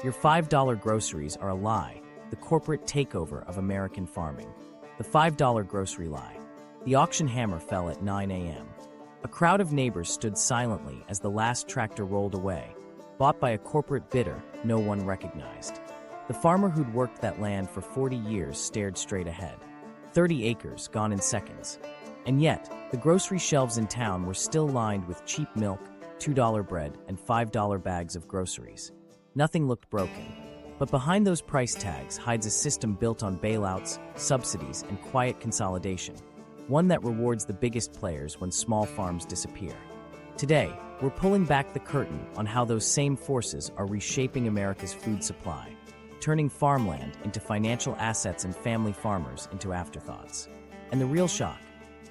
Your $5 groceries are a lie, the corporate takeover of American farming. The $5 grocery lie. The auction hammer fell at 9 a.m. A crowd of neighbors stood silently as the last tractor rolled away, bought by a corporate bidder no one recognized. The farmer who'd worked that land for 40 years stared straight ahead. 30 acres gone in seconds. And yet, the grocery shelves in town were still lined with cheap milk, $2 bread, and $5 bags of groceries. Nothing looked broken. But behind those price tags hides a system built on bailouts, subsidies, and quiet consolidation. One that rewards the biggest players when small farms disappear. Today, we're pulling back the curtain on how those same forces are reshaping America's food supply, turning farmland into financial assets and family farmers into afterthoughts. And the real shock,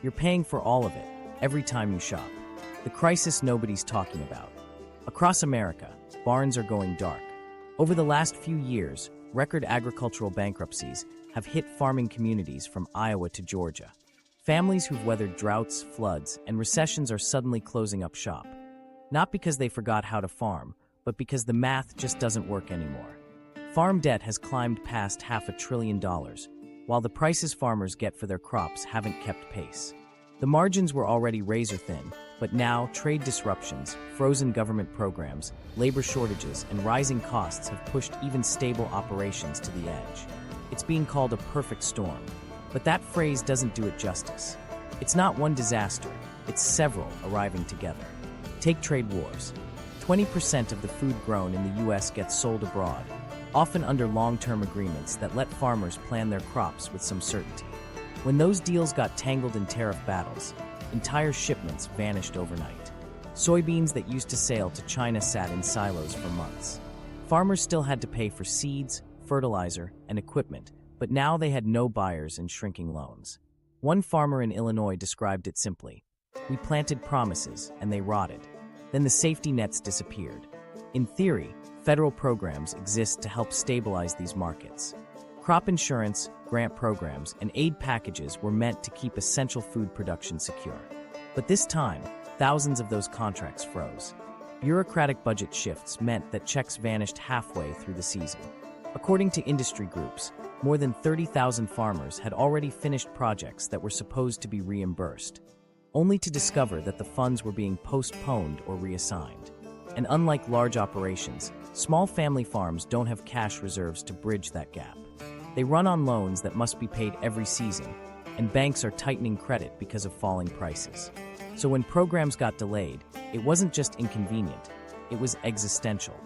you're paying for all of it, every time you shop. The crisis nobody's talking about. Across America, barns are going dark. Over the last few years, record agricultural bankruptcies have hit farming communities from Iowa to Georgia. Families who've weathered droughts, floods, and recessions are suddenly closing up shop. Not because they forgot how to farm, but because the math just doesn't work anymore. Farm debt has climbed past $500 billion, while the prices farmers get for their crops haven't kept pace. The margins were already razor thin, but now trade disruptions, frozen government programs, labor shortages, and rising costs have pushed even stable operations to the edge. It's being called a perfect storm. But that phrase doesn't do it justice. It's not one disaster, it's several arriving together. Take trade wars. 20% of the food grown in the U.S. gets sold abroad, often under long-term agreements that let farmers plan their crops with some certainty. When those deals got tangled in tariff battles, entire shipments vanished overnight. Soybeans that used to sail to China sat in silos for months. Farmers still had to pay for seeds, fertilizer, and equipment, but now they had no buyers and shrinking loans. One farmer in Illinois described it simply. We planted promises, and they rotted. Then the safety nets disappeared. In theory, federal programs exist to help stabilize these markets. Crop insurance, grant programs, and aid packages were meant to keep essential food production secure. But this time, thousands of those contracts froze. Bureaucratic budget shifts meant that checks vanished halfway through the season. According to industry groups, more than 30,000 farmers had already finished projects that were supposed to be reimbursed, only to discover that the funds were being postponed or reassigned. And unlike large operations, small family farms don't have cash reserves to bridge that gap. They run on loans that must be paid every season, and banks are tightening credit because of falling prices. So when programs got delayed, it wasn't just inconvenient, it was existential.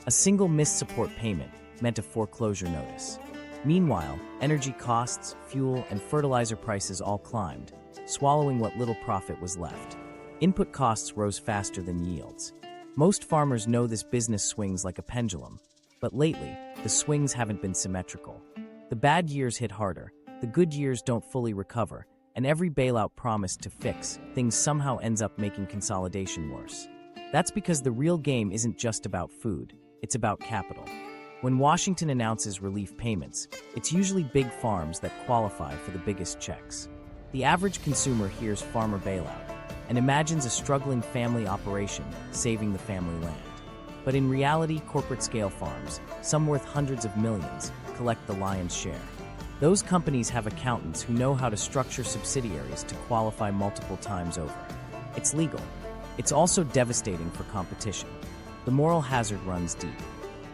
A single missed support payment meant a foreclosure notice. Meanwhile, energy costs, fuel, and fertilizer prices all climbed, swallowing what little profit was left. Input costs rose faster than yields. Most farmers know this business swings like a pendulum, but lately, the swings haven't been symmetrical. The bad years hit harder, the good years don't fully recover, and every bailout promised to fix things somehow ends up making consolidation worse. That's because the real game isn't just about food, it's about capital. When Washington announces relief payments, it's usually big farms that qualify for the biggest checks. The average consumer hears farmer bailout and imagines a struggling family operation saving the family land. But in reality, corporate-scale farms, some worth hundreds of millions, collect the lion's share. Those companies have accountants who know how to structure subsidiaries to qualify multiple times over. It's legal. It's also devastating for competition. The moral hazard runs deep.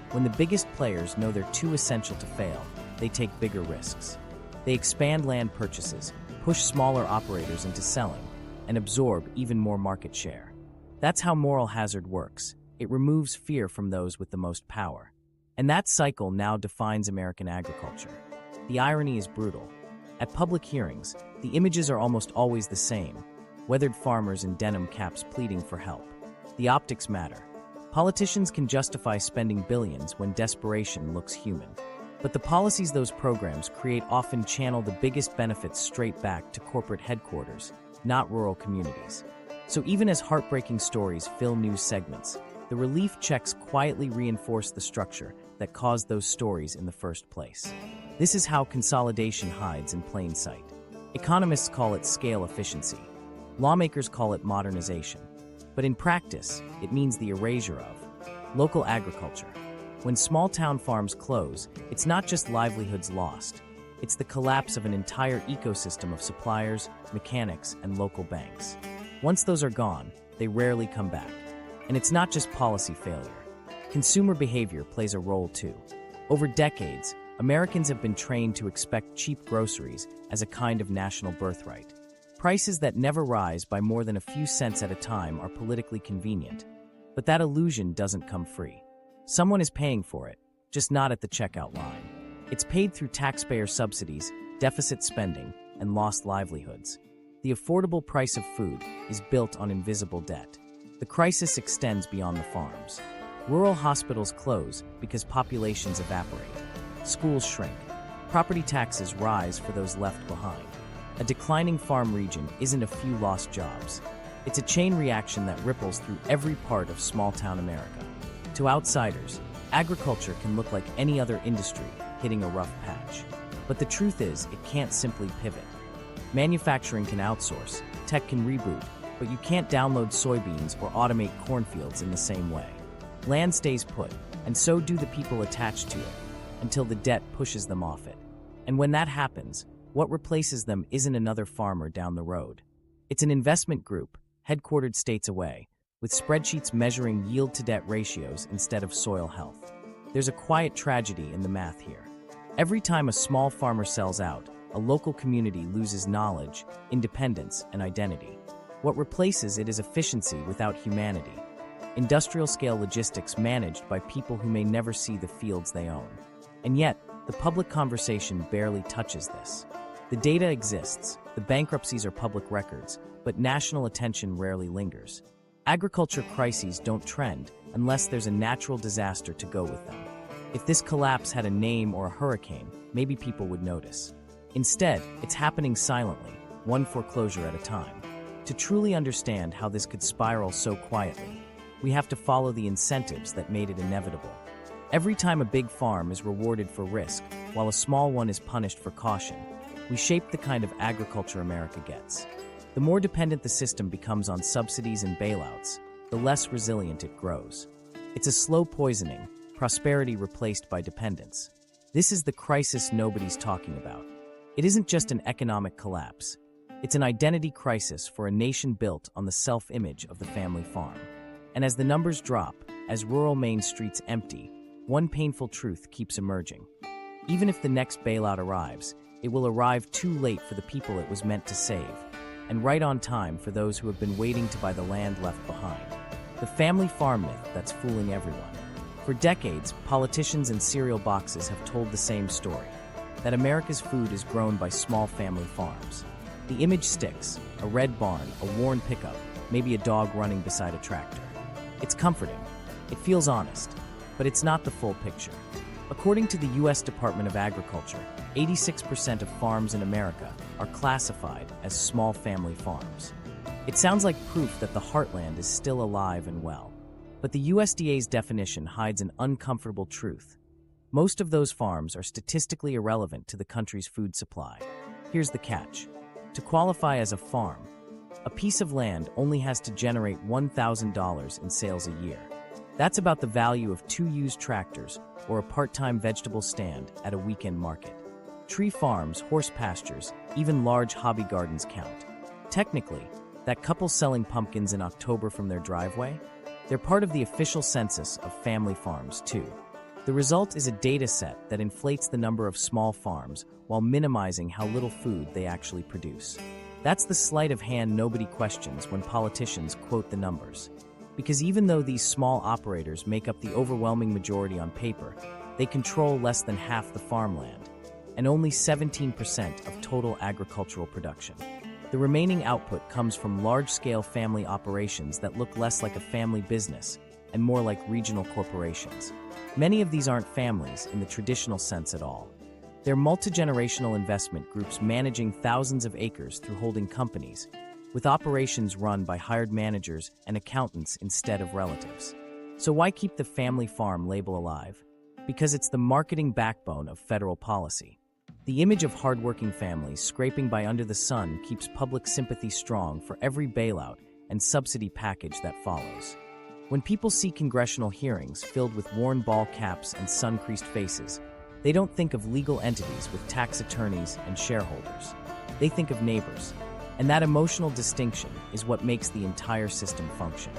When the biggest players know they're too essential to fail, they take bigger risks. They expand land purchases, push smaller operators into selling, and absorb even more market share. That's how moral hazard works. It removes fear from those with the most power. And that cycle now defines American agriculture. The irony is brutal. At public hearings, the images are almost always the same: weathered farmers in denim caps pleading for help. The optics matter. Politicians can justify spending billions when desperation looks human. But the policies those programs create often channel the biggest benefits straight back to corporate headquarters, not rural communities. So even as heartbreaking stories fill news segments, the relief checks quietly reinforce the structure that caused those stories in the first place. This is how consolidation hides in plain sight. Economists call it scale efficiency. Lawmakers call it modernization. But in practice, it means the erasure of local agriculture. When small-town farms close, it's not just livelihoods lost. It's the collapse of an entire ecosystem of suppliers, mechanics, and local banks. Once those are gone, they rarely come back. And it's not just policy failure. Consumer behavior plays a role too. Over decades, Americans have been trained to expect cheap groceries as a kind of national birthright. Prices that never rise by more than a few cents at a time are politically convenient. But that illusion doesn't come free. Someone is paying for it, just not at the checkout line. It's paid through taxpayer subsidies, deficit spending, and lost livelihoods. The affordable price of food is built on invisible debt. The crisis extends beyond the farms. Rural hospitals close because populations evaporate. Schools shrink. Property taxes rise for those left behind. A declining farm region isn't a few lost jobs. It's a chain reaction that ripples through every part of small-town America. To outsiders, agriculture can look like any other industry hitting a rough patch. But the truth is, it can't simply pivot. Manufacturing can outsource, tech can reboot, but you can't download soybeans or automate cornfields in the same way. Land stays put, and so do the people attached to it, until the debt pushes them off it. And when that happens, what replaces them isn't another farmer down the road. It's an investment group, headquartered states away, with spreadsheets measuring yield-to-debt ratios instead of soil health. There's a quiet tragedy in the math here. Every time a small farmer sells out, a local community loses knowledge, independence, and identity. What replaces it is efficiency without humanity. Industrial-scale logistics managed by people who may never see the fields they own. And yet, the public conversation barely touches this. The data exists, the bankruptcies are public records, but national attention rarely lingers. Agriculture crises don't trend unless there's a natural disaster to go with them. If this collapse had a name or a hurricane, maybe people would notice. Instead, it's happening silently, one foreclosure at a time. To truly understand how this could spiral so quietly, we have to follow the incentives that made it inevitable. Every time a big farm is rewarded for risk, while a small one is punished for caution, we shape the kind of agriculture America gets. The more dependent the system becomes on subsidies and bailouts, the less resilient it grows. It's a slow poisoning, prosperity replaced by dependence. This is the crisis nobody's talking about. It isn't just an economic collapse. It's an identity crisis for a nation built on the self-image of the family farm. And as the numbers drop, as rural Main streets empty, one painful truth keeps emerging. Even if the next bailout arrives, it will arrive too late for the people it was meant to save, and right on time for those who have been waiting to buy the land left behind. The family farm myth that's fooling everyone. For decades, politicians and cereal boxes have told the same story, that America's food is grown by small family farms. The image sticks: a red barn, a worn pickup, maybe a dog running beside a tractor. It's comforting. It feels honest. But it's not the full picture. According to the U.S. Department of Agriculture, 86% of farms in America are classified as small family farms. It sounds like proof that the heartland is still alive and well. But the USDA's definition hides an uncomfortable truth. Most of those farms are statistically irrelevant to the country's food supply. Here's the catch. To qualify as a farm, a piece of land only has to generate $1,000 in sales a year. That's about the value of 2 used tractors or a part-time vegetable stand at a weekend market. Tree farms, horse pastures, even large hobby gardens count. Technically, that couple selling pumpkins in October from their driveway, they're part of the official census of family farms too. The result is a data set that inflates the number of small farms while minimizing how little food they actually produce. That's the sleight of hand nobody questions when politicians quote the numbers. Because even though these small operators make up the overwhelming majority on paper, they control less than half the farmland, and only 17% of total agricultural production. The remaining output comes from large-scale family operations that look less like a family business and more like regional corporations. Many of these aren't families in the traditional sense at all. They're multi-generational investment groups managing thousands of acres through holding companies, with operations run by hired managers and accountants instead of relatives. So why keep the family farm label alive? Because it's the marketing backbone of federal policy. The image of hardworking families scraping by under the sun keeps public sympathy strong for every bailout and subsidy package that follows. When people see congressional hearings filled with worn ball caps and sun-creased faces, they don't think of legal entities with tax attorneys and shareholders. They think of neighbors. And that emotional distinction is what makes the entire system function.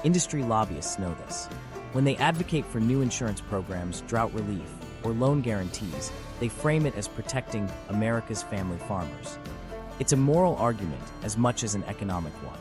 Industry lobbyists know this. When they advocate for new insurance programs, drought relief, or loan guarantees, they frame it as protecting America's family farmers. It's a moral argument as much as an economic one.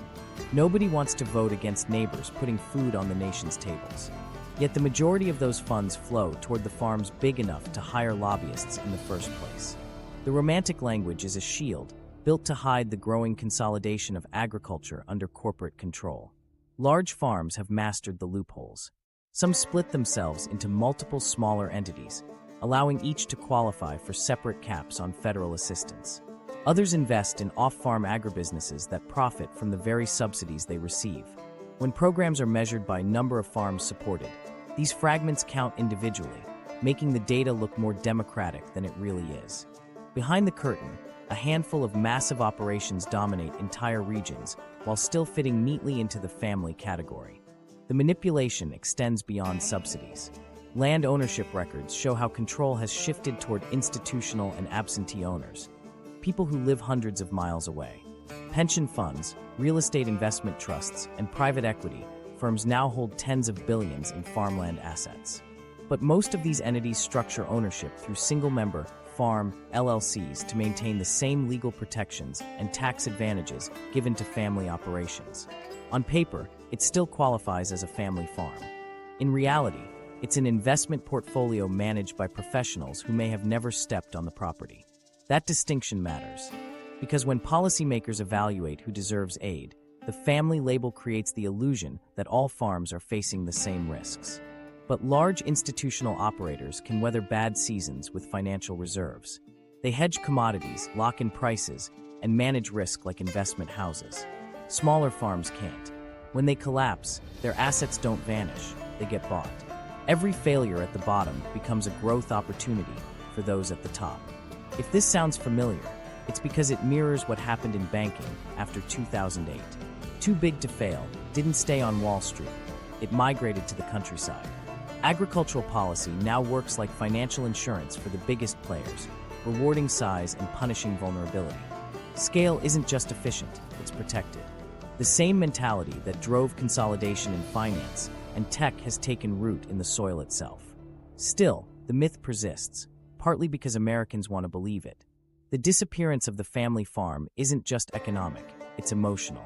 Nobody wants to vote against neighbors putting food on the nation's tables. Yet the majority of those funds flow toward the farms big enough to hire lobbyists in the first place. The romantic language is a shield built to hide the growing consolidation of agriculture under corporate control. Large farms have mastered the loopholes. Some split themselves into multiple smaller entities, allowing each to qualify for separate caps on federal assistance. Others invest in off-farm agribusinesses that profit from the very subsidies they receive. When programs are measured by number of farms supported, these fragments count individually, making the data look more democratic than it really is. Behind the curtain, a handful of massive operations dominate entire regions while still fitting neatly into the family category. The manipulation extends beyond subsidies. Land ownership records show how control has shifted toward institutional and absentee owners, people who live hundreds of miles away. Pension funds, real estate investment trusts, and private equity firms now hold tens of billions in farmland assets. But most of these entities structure ownership through single-member farm LLCs to maintain the same legal protections and tax advantages given to family operations. On paper, it still qualifies as a family farm. In reality, it's an investment portfolio managed by professionals who may have never stepped on the property. That distinction matters, because when policymakers evaluate who deserves aid, the family label creates the illusion that all farms are facing the same risks. But large institutional operators can weather bad seasons with financial reserves. They hedge commodities, lock in prices, and manage risk like investment houses. Smaller farms can't. When they collapse, their assets don't vanish, they get bought. Every failure at the bottom becomes a growth opportunity for those at the top. If this sounds familiar, it's because it mirrors what happened in banking after 2008. Too big to fail didn't stay on Wall Street. It migrated to the countryside. Agricultural policy now works like financial insurance for the biggest players, rewarding size and punishing vulnerability. Scale isn't just efficient, it's protected. The same mentality that drove consolidation in finance and tech has taken root in the soil itself. Still, the myth persists, partly because Americans want to believe it. The disappearance of the family farm isn't just economic, it's emotional.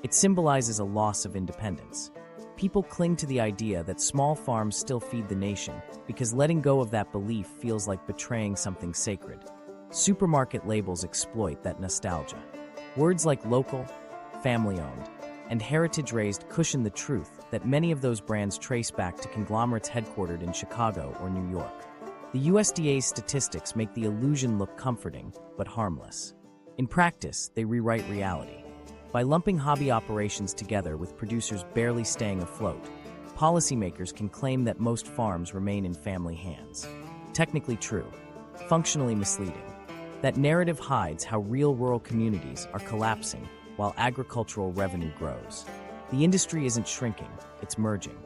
It symbolizes a loss of independence. People cling to the idea that small farms still feed the nation because letting go of that belief feels like betraying something sacred. Supermarket labels exploit that nostalgia. Words like local, family-owned, and heritage-raised cushion the truth that many of those brands trace back to conglomerates headquartered in Chicago or New York. The USDA's statistics make the illusion look comforting, but harmless. In practice, they rewrite reality. By lumping hobby operations together with producers barely staying afloat, policymakers can claim that most farms remain in family hands. Technically true, functionally misleading. That narrative hides how real rural communities are collapsing while agricultural revenue grows. The industry isn't shrinking, it's merging.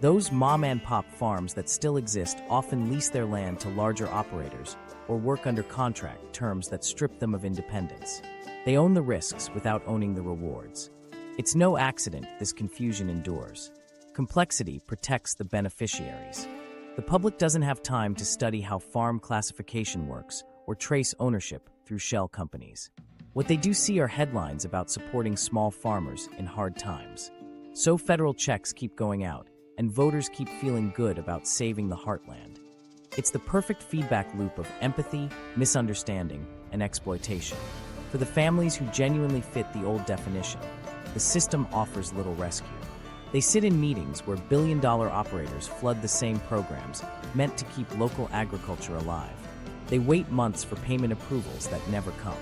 Those mom-and-pop farms that still exist often lease their land to larger operators or work under contract terms that strip them of independence. They own the risks without owning the rewards. It's no accident this confusion endures. Complexity protects the beneficiaries. The public doesn't have time to study how farm classification works or trace ownership through shell companies. What they do see are headlines about supporting small farmers in hard times. So federal checks keep going out, and voters keep feeling good about saving the heartland. It's the perfect feedback loop of empathy, misunderstanding, and exploitation. For the families who genuinely fit the old definition, the system offers little rescue. They sit in meetings where billion-dollar operators flood the same programs meant to keep local agriculture alive. They wait months for payment approvals that never come.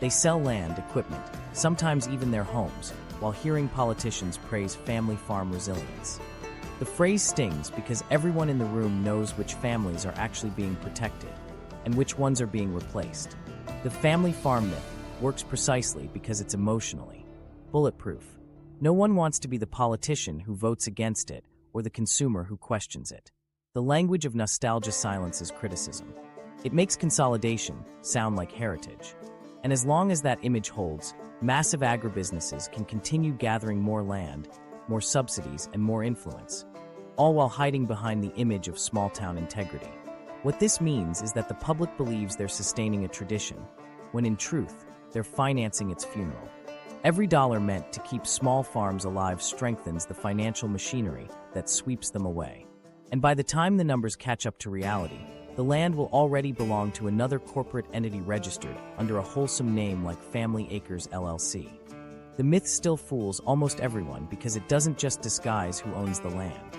They sell land, equipment, sometimes even their homes, while hearing politicians praise family farm resilience. The phrase stings because everyone in the room knows which families are actually being protected and which ones are being replaced. The family farm myth works precisely because it's emotionally bulletproof. No one wants to be the politician who votes against it or the consumer who questions it. The language of nostalgia silences criticism. It makes consolidation sound like heritage. And as long as that image holds, massive agribusinesses can continue gathering more land, more subsidies, and more influence, all while hiding behind the image of small-town integrity. What this means is that the public believes they're sustaining a tradition, when in truth, they're financing its funeral. Every dollar meant to keep small farms alive strengthens the financial machinery that sweeps them away. And by the time the numbers catch up to reality, the land will already belong to another corporate entity registered under a wholesome name like Family Acres LLC. The myth still fools almost everyone because it doesn't just disguise who owns the land.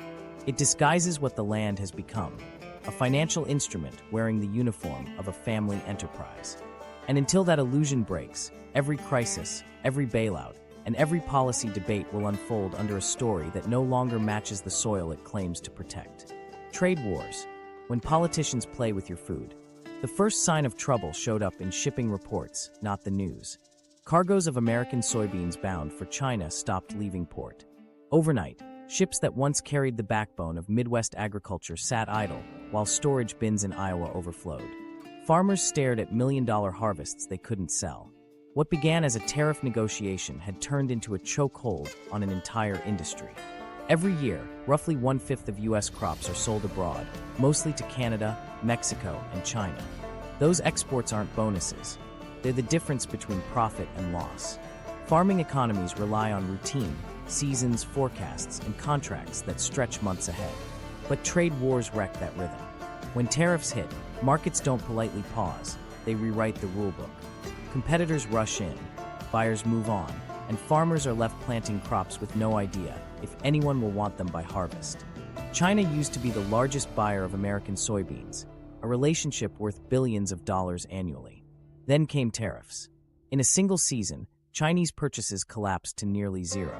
It disguises what the land has become, a financial instrument wearing the uniform of a family enterprise. And until that illusion breaks, every crisis, every bailout, and every policy debate will unfold under a story that no longer matches the soil it claims to protect. Trade wars. When politicians play with your food. The first sign of trouble showed up in shipping reports, not the news. Cargoes of American soybeans bound for China stopped leaving port. Overnight, ships that once carried the backbone of Midwest agriculture sat idle, while storage bins in Iowa overflowed. Farmers stared at million-dollar harvests they couldn't sell. What began as a tariff negotiation had turned into a chokehold on an entire industry. Every year, roughly 1/5 of U.S. crops are sold abroad, mostly to Canada, Mexico, and China. Those exports aren't bonuses. They're the difference between profit and loss. Farming economies rely on routine, seasons, forecasts, and contracts that stretch months ahead. But trade wars wreck that rhythm. When tariffs hit, markets don't politely pause. They rewrite the rulebook. Competitors rush in, buyers move on, and farmers are left planting crops with no idea if anyone will want them by harvest. China used to be the largest buyer of American soybeans, a relationship worth billions of dollars annually. Then came tariffs. In a single season, Chinese purchases collapsed to nearly zero.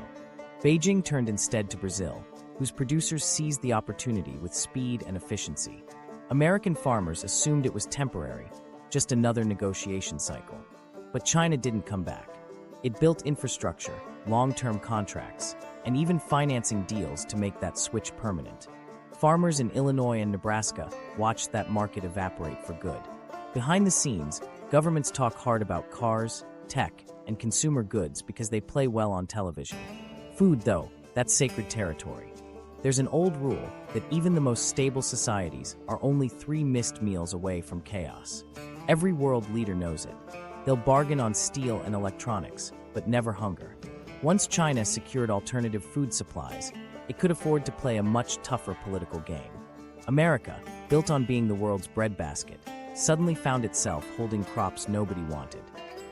Beijing turned instead to Brazil, whose producers seized the opportunity with speed and efficiency. American farmers assumed it was temporary, just another negotiation cycle. But China didn't come back. It built infrastructure, long-term contracts, and even financing deals to make that switch permanent. Farmers in Illinois and Nebraska watched that market evaporate for good. Behind the scenes, governments talk hard about cars, tech, and consumer goods because they play well on television. Food, though, that's sacred territory. There's an old rule that even the most stable societies are only 3 missed meals away from chaos. Every world leader knows it. They'll bargain on steel and electronics, but never hunger. Once China secured alternative food supplies, it could afford to play a much tougher political game. America, built on being the world's breadbasket, suddenly found itself holding crops nobody wanted.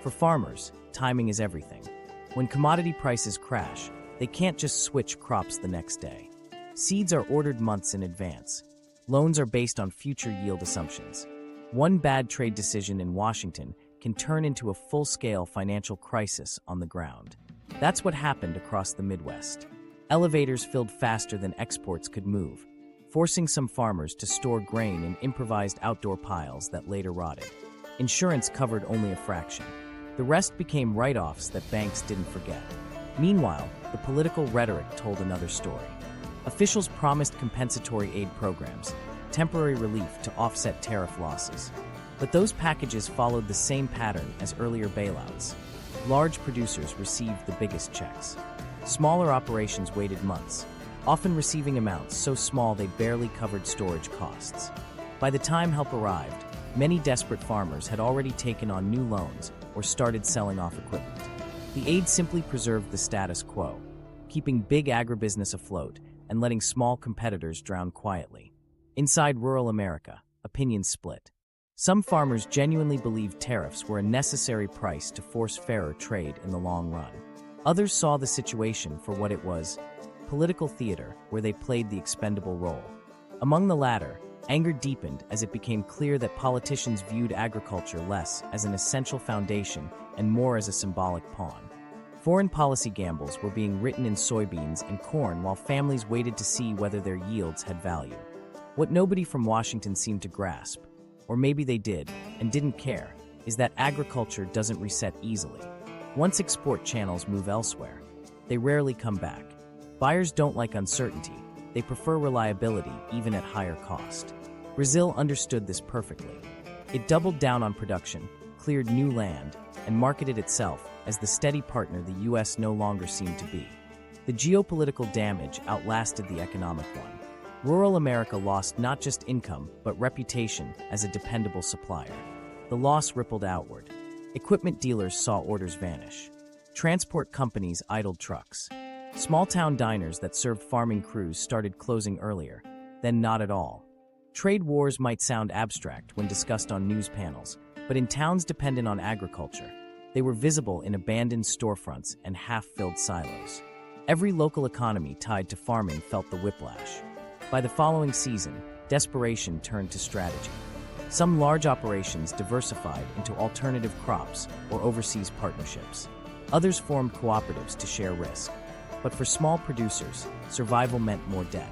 For farmers, timing is everything. When commodity prices crash, they can't just switch crops the next day. Seeds are ordered months in advance. Loans are based on future yield assumptions. One bad trade decision in Washington can turn into a full-scale financial crisis on the ground. That's what happened across the Midwest. Elevators filled faster than exports could move, forcing some farmers to store grain in improvised outdoor piles that later rotted. Insurance covered only a fraction. The rest became write-offs that banks didn't forget. Meanwhile, the political rhetoric told another story. Officials promised compensatory aid programs, temporary relief to offset tariff losses. But those packages followed the same pattern as earlier bailouts. Large producers received the biggest checks. Smaller operations waited months, often receiving amounts so small they barely covered storage costs. By the time help arrived, many desperate farmers had already taken on new loans or started selling off equipment. The aid simply preserved the status quo, keeping big agribusiness afloat and letting small competitors drown quietly. Inside rural America, opinions split. Some farmers genuinely believed tariffs were a necessary price to force fairer trade in the long run. Others saw the situation for what it was, political theater where they played the expendable role. Among the latter, anger deepened as it became clear that politicians viewed agriculture less as an essential foundation and more as a symbolic pawn. Foreign policy gambles were being written in soybeans and corn while families waited to see whether their yields had value. What nobody from Washington seemed to grasp, or maybe they did and didn't care, is that agriculture doesn't reset easily. Once export channels move elsewhere, they rarely come back. Buyers don't like uncertainty. They prefer reliability, even at higher cost. Brazil understood this perfectly. It doubled down on production, cleared new land, and marketed itself as the steady partner the U.S. no longer seemed to be. The geopolitical damage outlasted the economic one. Rural America lost not just income, but reputation as a dependable supplier. The loss rippled outward. Equipment dealers saw orders vanish. Transport companies idled trucks. Small-town diners that served farming crews started closing earlier, then not at all. Trade wars might sound abstract when discussed on news panels, but in towns dependent on agriculture, they were visible in abandoned storefronts and half-filled silos. Every local economy tied to farming felt the whiplash. By the following season, desperation turned to strategy. Some large operations diversified into alternative crops or overseas partnerships. Others formed cooperatives to share risk. But for small producers, survival meant more debt.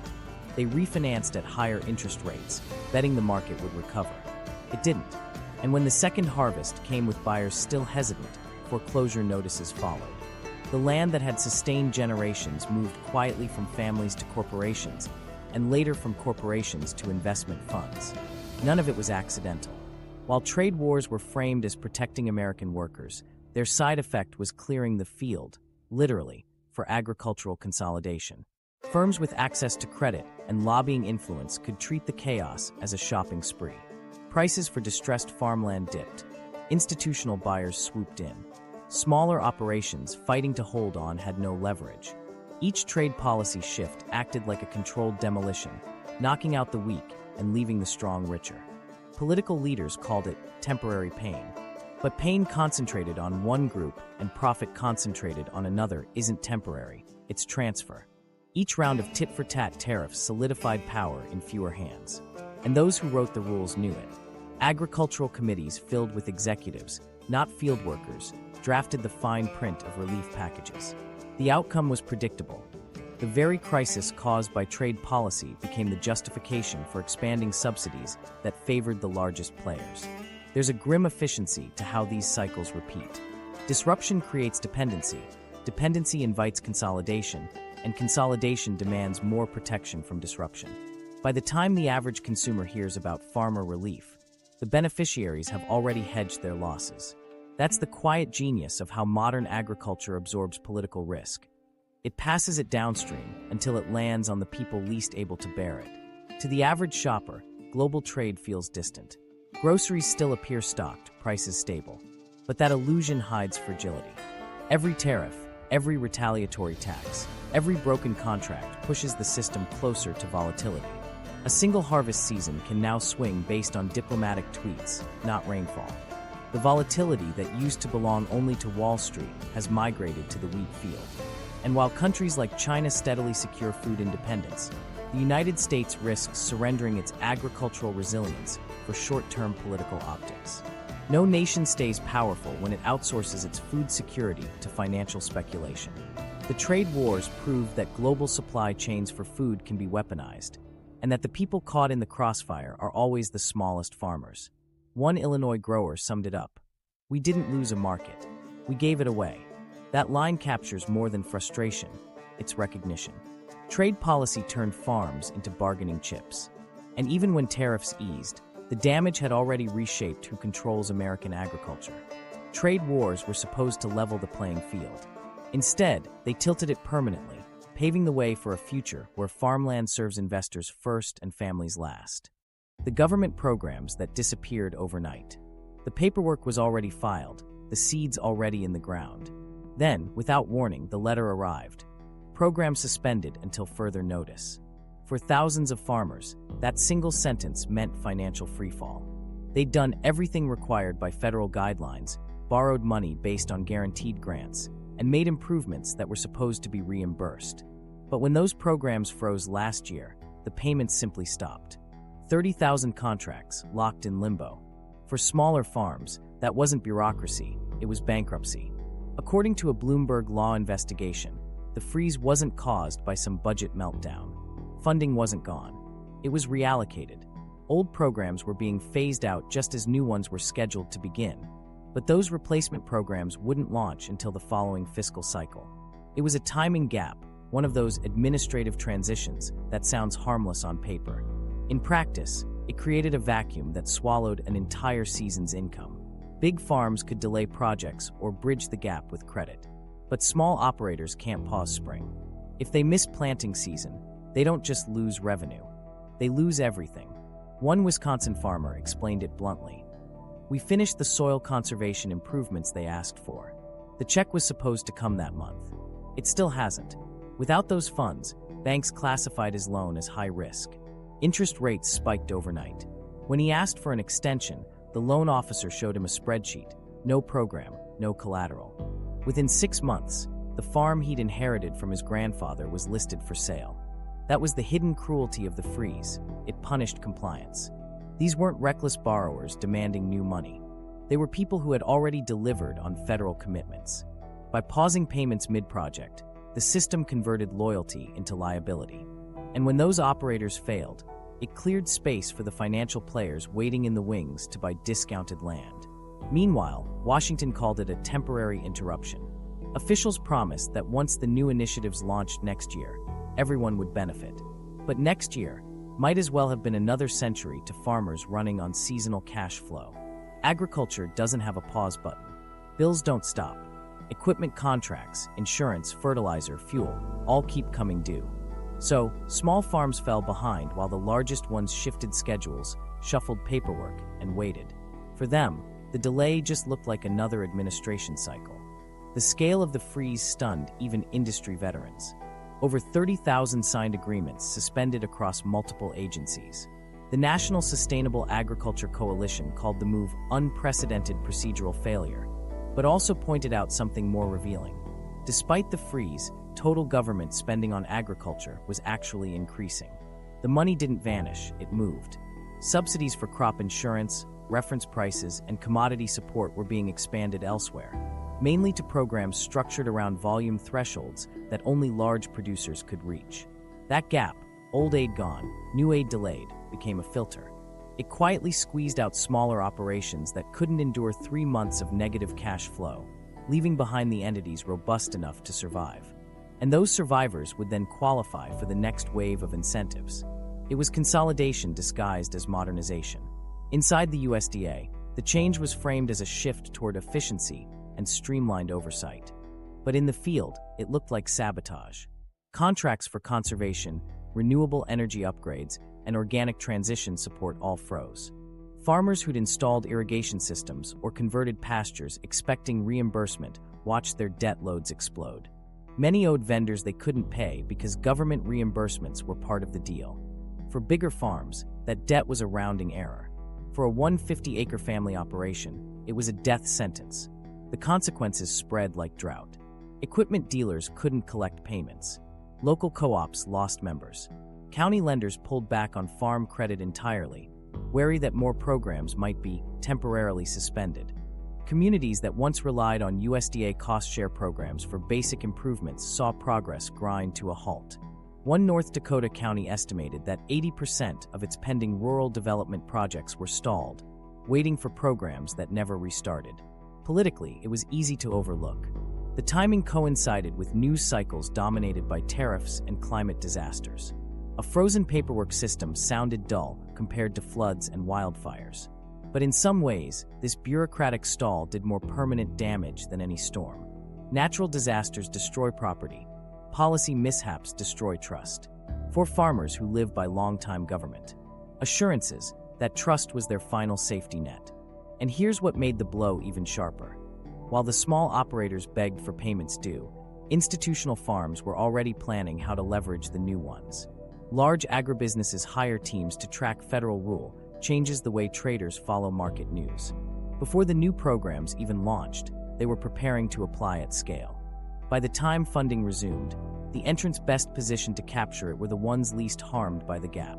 They refinanced at higher interest rates, betting the market would recover. It didn't. And when the second harvest came with buyers still hesitant, foreclosure notices followed. The land that had sustained generations moved quietly from families to corporations, and later from corporations to investment funds. None of it was accidental. While trade wars were framed as protecting American workers, their side effect was clearing the field, literally, for agricultural consolidation. Firms with access to credit and lobbying influence could treat the chaos as a shopping spree. Prices for distressed farmland dipped. Institutional buyers swooped in. Smaller operations fighting to hold on had no leverage. Each trade policy shift acted like a controlled demolition, knocking out the weak and leaving the strong richer. Political leaders called it temporary pain. But pain concentrated on one group and profit concentrated on another isn't temporary, it's transfer. Each round of tit-for-tat tariffs solidified power in fewer hands. And those who wrote the rules knew it. Agricultural committees filled with executives, not field workers, drafted the fine print of relief packages. The outcome was predictable. The very crisis caused by trade policy became the justification for expanding subsidies that favored the largest players. There's a grim efficiency to how these cycles repeat. Disruption creates dependency, dependency invites consolidation, and consolidation demands more protection from disruption. By the time the average consumer hears about farmer relief, the beneficiaries have already hedged their losses. That's the quiet genius of how modern agriculture absorbs political risk. It passes it downstream until it lands on the people least able to bear it. To the average shopper, global trade feels distant. Groceries still appear stocked, prices stable. But that illusion hides fragility. Every tariff, every retaliatory tax, every broken contract pushes the system closer to volatility. A single harvest season can now swing based on diplomatic tweets, not rainfall. The volatility that used to belong only to Wall Street has migrated to the wheat field. And while countries like China steadily secure food independence, the United States risks surrendering its agricultural resilience for short-term political optics. No nation stays powerful when it outsources its food security to financial speculation. The trade wars proved that global supply chains for food can be weaponized, and that the people caught in the crossfire are always the smallest farmers. One Illinois grower summed it up. "We didn't lose a market. We gave it away." That line captures more than frustration, it's recognition. Trade policy turned farms into bargaining chips. And even when tariffs eased, the damage had already reshaped who controls American agriculture. Trade wars were supposed to level the playing field. Instead, they tilted it permanently, paving the way for a future where farmland serves investors first and families last. The government programs that disappeared overnight. The paperwork was already filed, the seeds already in the ground. Then, without warning, the letter arrived. Program suspended until further notice. For thousands of farmers, that single sentence meant financial freefall. They'd done everything required by federal guidelines, borrowed money based on guaranteed grants, and made improvements that were supposed to be reimbursed. But when those programs froze last year, the payments simply stopped. 30,000 contracts locked in limbo. For smaller farms, that wasn't bureaucracy, it was bankruptcy. According to a Bloomberg law investigation, the freeze wasn't caused by some budget meltdown. Funding wasn't gone. It was reallocated. Old programs were being phased out just as new ones were scheduled to begin. But those replacement programs wouldn't launch until the following fiscal cycle. It was a timing gap, one of those administrative transitions that sounds harmless on paper. In practice, it created a vacuum that swallowed an entire season's income. Big farms could delay projects or bridge the gap with credit. But small operators can't pause spring. If they miss planting season, they don't just lose revenue. They lose everything. One Wisconsin farmer explained it bluntly. "We finished the soil conservation improvements they asked for. The check was supposed to come that month. It still hasn't. Without those funds, banks classified his loan as high risk. Interest rates spiked overnight. When he asked for an extension, the loan officer showed him a spreadsheet. No program, no collateral. Within 6 months, the farm he'd inherited from his grandfather was listed for sale. That was the hidden cruelty of the freeze. It punished compliance. These weren't reckless borrowers demanding new money. They were people who had already delivered on federal commitments. By pausing payments mid-project, the system converted loyalty into liability. And when those operators failed, it cleared space for the financial players waiting in the wings to buy discounted land. Meanwhile, Washington called it a temporary interruption. Officials promised that once the new initiatives launched next year, everyone would benefit. But next year might as well have been another century to farmers running on seasonal cash flow. Agriculture doesn't have a pause button. Bills don't stop. Equipment contracts, insurance, fertilizer, fuel, all keep coming due. So, small farms fell behind while the largest ones shifted schedules, shuffled paperwork, and waited. For them, the delay just looked like another administration cycle. The scale of the freeze stunned even industry veterans. Over 30,000 signed agreements suspended across multiple agencies. The National Sustainable Agriculture Coalition called the move unprecedented procedural failure, but also pointed out something more revealing. Despite the freeze, total government spending on agriculture was actually increasing. The money didn't vanish, it moved. Subsidies for crop insurance, reference prices, and commodity support were being expanded elsewhere, mainly to programs structured around volume thresholds that only large producers could reach. That gap, old aid gone, new aid delayed, became a filter. It quietly squeezed out smaller operations that couldn't endure 3 months of negative cash flow, leaving behind the entities robust enough to survive. And those survivors would then qualify for the next wave of incentives. It was consolidation disguised as modernization. Inside the USDA, the change was framed as a shift toward efficiency and streamlined oversight. But in the field, it looked like sabotage. Contracts for conservation, renewable energy upgrades, and organic transition support all froze. Farmers who'd installed irrigation systems or converted pastures expecting reimbursement watched their debt loads explode. Many owed vendors they couldn't pay because government reimbursements were part of the deal. For bigger farms, that debt was a rounding error. For a 150-acre family operation, it was a death sentence. The consequences spread like drought. Equipment dealers couldn't collect payments. Local co-ops lost members. County lenders pulled back on farm credit entirely, wary that more programs might be temporarily suspended. Communities that once relied on USDA cost-share programs for basic improvements saw progress grind to a halt. One North Dakota county estimated that 80% of its pending rural development projects were stalled, waiting for programs that never restarted. Politically, it was easy to overlook. The timing coincided with news cycles dominated by tariffs and climate disasters. A frozen paperwork system sounded dull compared to floods and wildfires. But in some ways, this bureaucratic stall did more permanent damage than any storm. Natural disasters destroy property. Policy mishaps destroy trust. For farmers who live by long-time government, assurances that trust was their final safety net. And here's what made the blow even sharper. While the small operators begged for payments due, institutional farms were already planning how to leverage the new ones. Large agribusinesses hire teams to track federal rule, changes the way traders follow market news. Before the new programs even launched, they were preparing to apply at scale. By the time funding resumed, the entrants best positioned to capture it were the ones least harmed by the gap.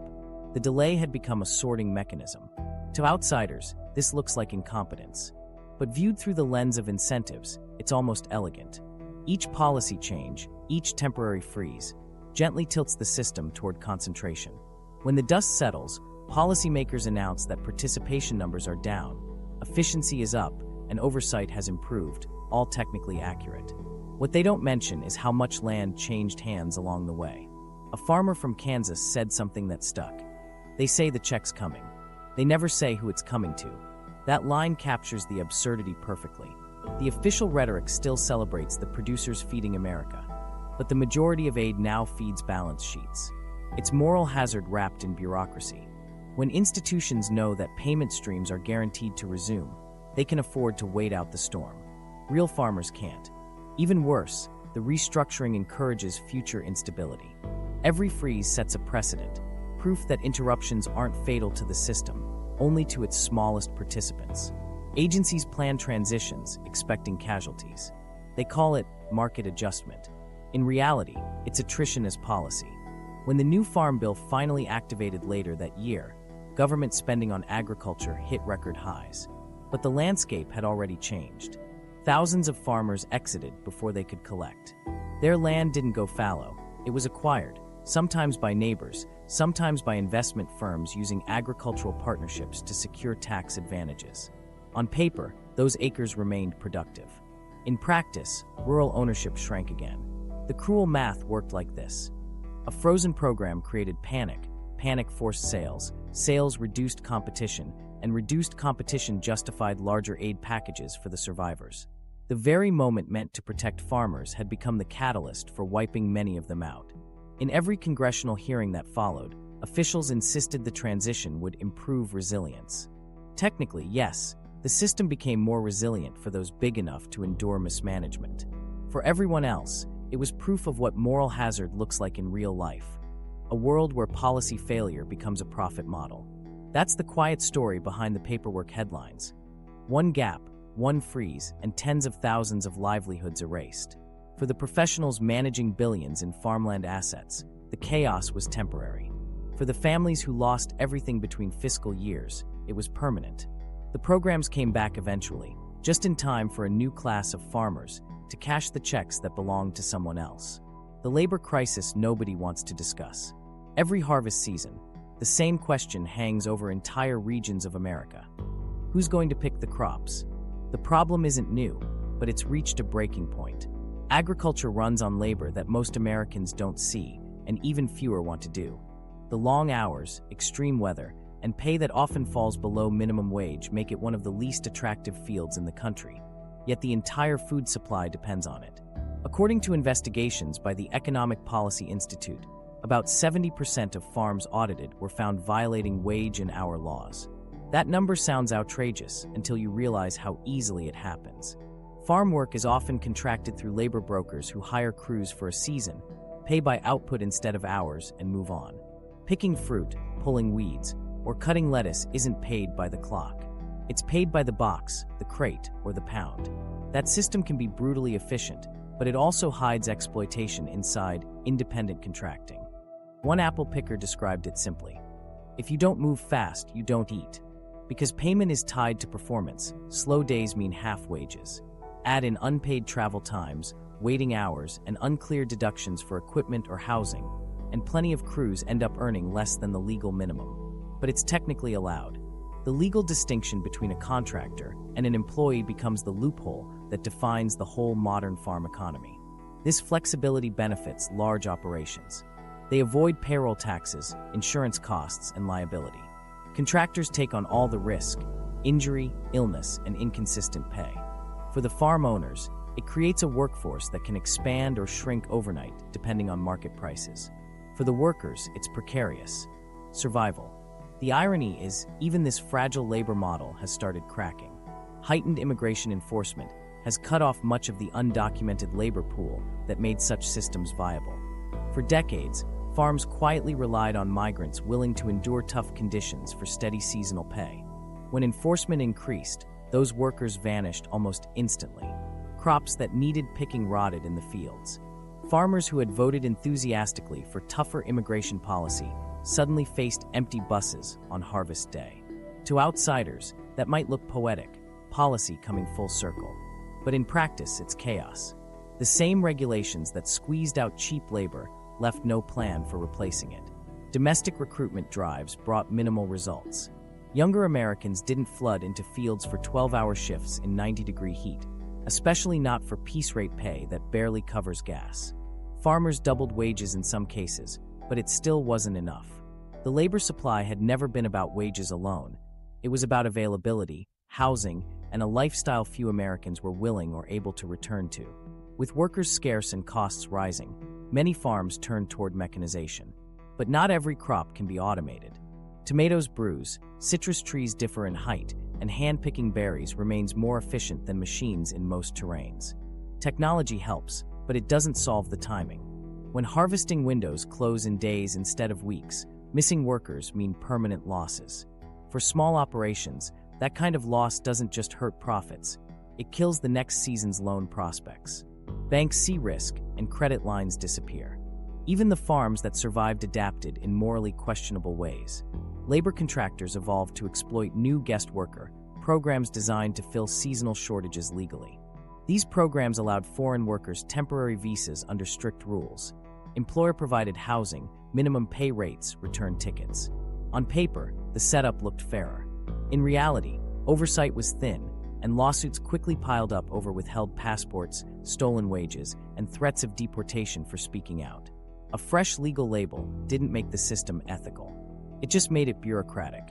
The delay had become a sorting mechanism. To outsiders, this looks like incompetence. But viewed through the lens of incentives, it's almost elegant. Each policy change, each temporary freeze, gently tilts the system toward concentration. When the dust settles, policymakers announce that participation numbers are down, efficiency is up, and oversight has improved, all technically accurate. What they don't mention is how much land changed hands along the way. A farmer from Kansas said something that stuck. They say the check's coming. They never say who it's coming to. That line captures the absurdity perfectly. The official rhetoric still celebrates the producers feeding America, but the majority of aid now feeds balance sheets. It's moral hazard wrapped in bureaucracy. When institutions know that payment streams are guaranteed to resume, they can afford to wait out the storm. Real farmers can't. Even worse, the restructuring encourages future instability. Every freeze sets a precedent, proof that interruptions aren't fatal to the system, only to its smallest participants. Agencies plan transitions, expecting casualties. They call it market adjustment. In reality, it's attrition as policy. When the new Farm Bill finally activated later that year, government spending on agriculture hit record highs. But the landscape had already changed. Thousands of farmers exited before they could collect. Their land didn't go fallow. It was acquired, sometimes by neighbors, sometimes by investment firms using agricultural partnerships to secure tax advantages. On paper, those acres remained productive. In practice, rural ownership shrank again. The cruel math worked like this. A frozen program created panic. Panic forced sales. Sales reduced competition, and reduced competition justified larger aid packages for the survivors. The very moment meant to protect farmers had become the catalyst for wiping many of them out. In every congressional hearing that followed, officials insisted the transition would improve resilience. Technically, yes, the system became more resilient for those big enough to endure mismanagement. For everyone else, it was proof of what moral hazard looks like in real life. A world where policy failure becomes a profit model. That's the quiet story behind the paperwork headlines. One gap, one freeze, and tens of thousands of livelihoods erased. For the professionals managing billions in farmland assets, the chaos was temporary. For the families who lost everything between fiscal years, it was permanent. The programs came back eventually, just in time for a new class of farmers to cash the checks that belonged to someone else. The labor crisis nobody wants to discuss. Every harvest season, the same question hangs over entire regions of America. Who's going to pick the crops? The problem isn't new, but it's reached a breaking point. Agriculture runs on labor that most Americans don't see, and even fewer want to do. The long hours, extreme weather, and pay that often falls below minimum wage make it one of the least attractive fields in the country. Yet the entire food supply depends on it. According to investigations by the Economic Policy Institute, about 70% of farms audited were found violating wage and hour laws. That number sounds outrageous until you realize how easily it happens. Farm work is often contracted through labor brokers who hire crews for a season, pay by output instead of hours, and move on. Picking fruit, pulling weeds, or cutting lettuce isn't paid by the clock. It's paid by the box, the crate, or the pound. That system can be brutally efficient, but it also hides exploitation inside independent contracting. One apple picker described it simply. If you don't move fast, you don't eat. Because payment is tied to performance, slow days mean half wages. Add in unpaid travel times, waiting hours, and unclear deductions for equipment or housing, and plenty of crews end up earning less than the legal minimum. But it's technically allowed. The legal distinction between a contractor and an employee becomes the loophole that defines the whole modern farm economy. This flexibility benefits large operations. They avoid payroll taxes, insurance costs, and liability. Contractors take on all the risk, injury, illness, and inconsistent pay. For the farm owners, it creates a workforce that can expand or shrink overnight depending on market prices. For the workers, it's precarious. Survival. The irony is, even this fragile labor model has started cracking. Heightened immigration enforcement has cut off much of the undocumented labor pool that made such systems viable. For decades, farms quietly relied on migrants willing to endure tough conditions for steady seasonal pay. When enforcement increased, those workers vanished almost instantly. Crops that needed picking rotted in the fields. Farmers who had voted enthusiastically for tougher immigration policy suddenly faced empty buses on harvest day. To outsiders, that might look poetic, policy coming full circle. But in practice, it's chaos. The same regulations that squeezed out cheap labor left no plan for replacing it. Domestic recruitment drives brought minimal results. Younger Americans didn't flood into fields for 12-hour shifts in 90-degree heat. especially not for piece rate pay that barely covers gas. Farmers doubled wages in some cases, but it still wasn't enough. The labor supply had never been about wages alone. It was about availability, housing, and a lifestyle few Americans were willing or able to return to. With workers scarce and costs rising, many farms turned toward mechanization. But not every crop can be automated. Tomatoes bruise, citrus trees differ in height, and hand-picking berries remains more efficient than machines in most terrains. Technology helps, but it doesn't solve the timing. When harvesting windows close in days instead of weeks, missing workers mean permanent losses. For small operations, that kind of loss doesn't just hurt profits, it kills the next season's loan prospects. Banks see risk, and credit lines disappear. Even the farms that survived adapted in morally questionable ways. Labor contractors evolved to exploit new guest worker programs designed to fill seasonal shortages legally. These programs allowed foreign workers temporary visas under strict rules. Employer-provided housing, minimum pay rates, return tickets. On paper, the setup looked fairer. In reality, oversight was thin, and lawsuits quickly piled up over withheld passports, stolen wages, and threats of deportation for speaking out. A fresh legal label didn't make the system ethical. It just made it bureaucratic.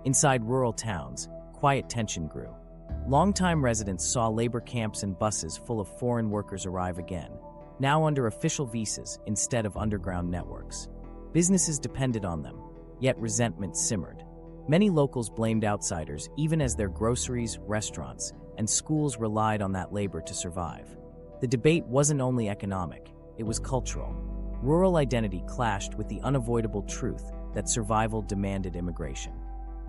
Inside rural towns, quiet tension grew. Longtime residents saw labor camps and buses full of foreign workers arrive again, now under official visas instead of underground networks. Businesses depended on them, yet resentment simmered. Many locals blamed outsiders even as their groceries, restaurants, and schools relied on that labor to survive. The debate wasn't only economic, it was cultural. Rural identity clashed with the unavoidable truth that survival demanded immigration.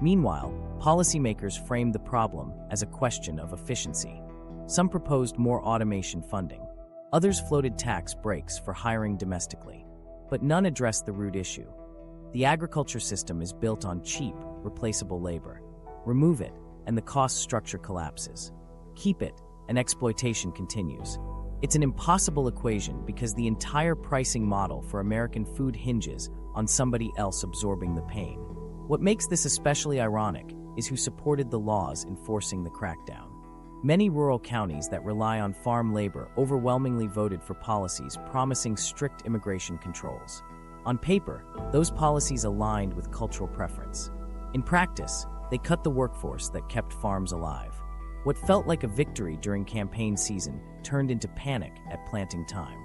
Meanwhile, policymakers framed the problem as a question of efficiency. Some proposed more automation funding. Others floated tax breaks for hiring domestically. But none addressed the root issue. The agriculture system is built on cheap, replaceable labor. Remove it, and the cost structure collapses. Keep it, and exploitation continues. It's an impossible equation because the entire pricing model for American food hinges on somebody else absorbing the pain. What makes this especially ironic is who supported the laws enforcing the crackdown. Many rural counties that rely on farm labor overwhelmingly voted for policies promising strict immigration controls. On paper, those policies aligned with cultural preference. In practice, they cut the workforce that kept farms alive. What felt like a victory during campaign season turned into panic at planting time.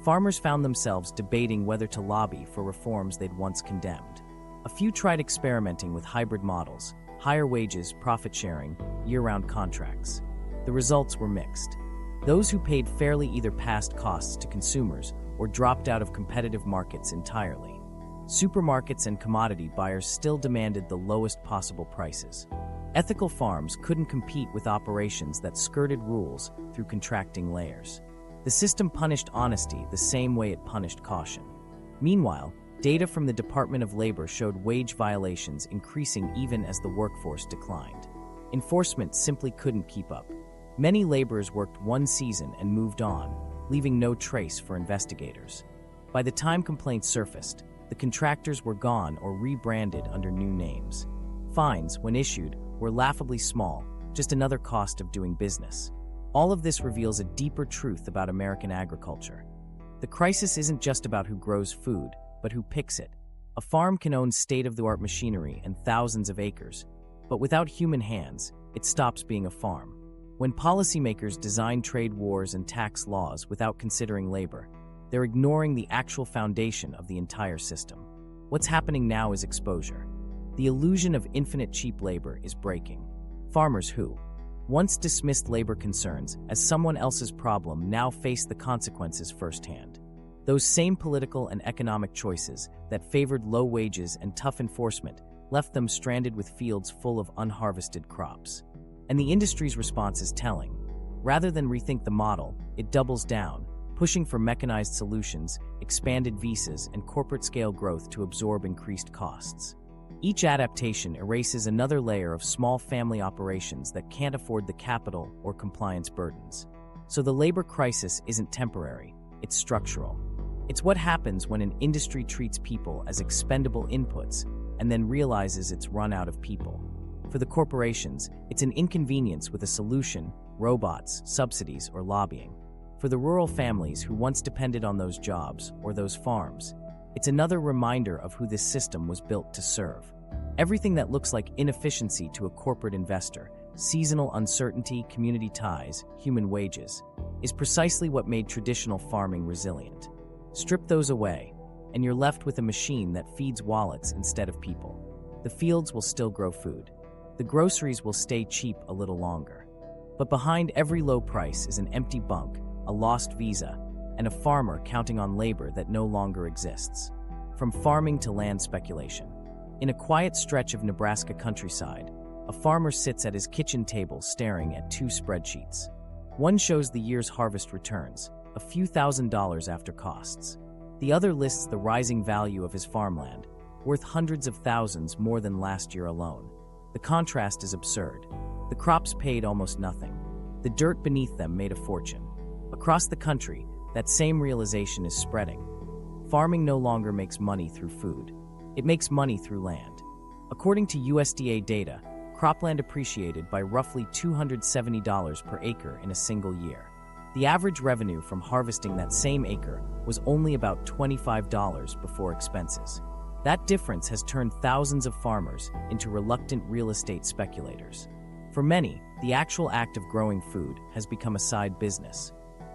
Farmers found themselves debating whether to lobby for reforms they'd once condemned. A few tried experimenting with hybrid models, higher wages, profit sharing, year-round contracts. The results were mixed. Those who paid fairly either passed costs to consumers or dropped out of competitive markets entirely. Supermarkets and commodity buyers still demanded the lowest possible prices. Ethical farms couldn't compete with operations that skirted rules through contracting layers. The system punished honesty the same way it punished caution. Meanwhile, data from the Department of Labor showed wage violations increasing even as the workforce declined. Enforcement simply couldn't keep up. Many laborers worked one season and moved on, leaving no trace for investigators. By the time complaints surfaced, the contractors were gone or rebranded under new names. Fines, when issued, were laughably small, just another cost of doing business. All of this reveals a deeper truth about American agriculture. The crisis isn't just about who grows food, but who picks it. A farm can own state-of-the-art machinery and thousands of acres, but without human hands, it stops being a farm. When policymakers design trade wars and tax laws without considering labor, they're ignoring the actual foundation of the entire system. What's happening now is exposure. The illusion of infinite cheap labor is breaking. Farmers who once dismissed labor concerns as someone else's problem now face the consequences firsthand. Those same political and economic choices that favored low wages and tough enforcement left them stranded with fields full of unharvested crops. And the industry's response is telling. Rather than rethink the model, it doubles down, pushing for mechanized solutions, expanded visas, and corporate-scale growth to absorb increased costs. Each adaptation erases another layer of small family operations that can't afford the capital or compliance burdens. So the labor crisis isn't temporary, it's structural. It's what happens when an industry treats people as expendable inputs and then realizes it's run out of people. For the corporations, it's an inconvenience with a solution robots, subsidies, or lobbying. For the rural families who once depended on those jobs or those farms, it's another reminder of who this system was built to serve. Everything that looks like inefficiency to a corporate investor, seasonal uncertainty, community ties, human wages, is precisely what made traditional farming resilient. Strip those away, and you're left with a machine that feeds wallets instead of people. The fields will still grow food. The groceries will stay cheap a little longer. But behind every low price is an empty bunk, a lost visa, and a farmer counting on labor that no longer exists. From farming to land speculation. In a quiet stretch of Nebraska countryside, a farmer sits at his kitchen table staring at two spreadsheets. One shows the year's harvest returns, a few $1,000s after costs. The other lists the rising value of his farmland, worth hundreds of thousands more than last year alone. The contrast is absurd. The crops paid almost nothing. The dirt beneath them made a fortune. Across the country, that same realization is spreading. Farming no longer makes money through food. It makes money through land. According to USDA data, cropland appreciated by roughly $270 per acre in a single year. The average revenue from harvesting that same acre was only about $25 before expenses. That difference has turned thousands of farmers into reluctant real estate speculators. For many, the actual act of growing food has become a side business,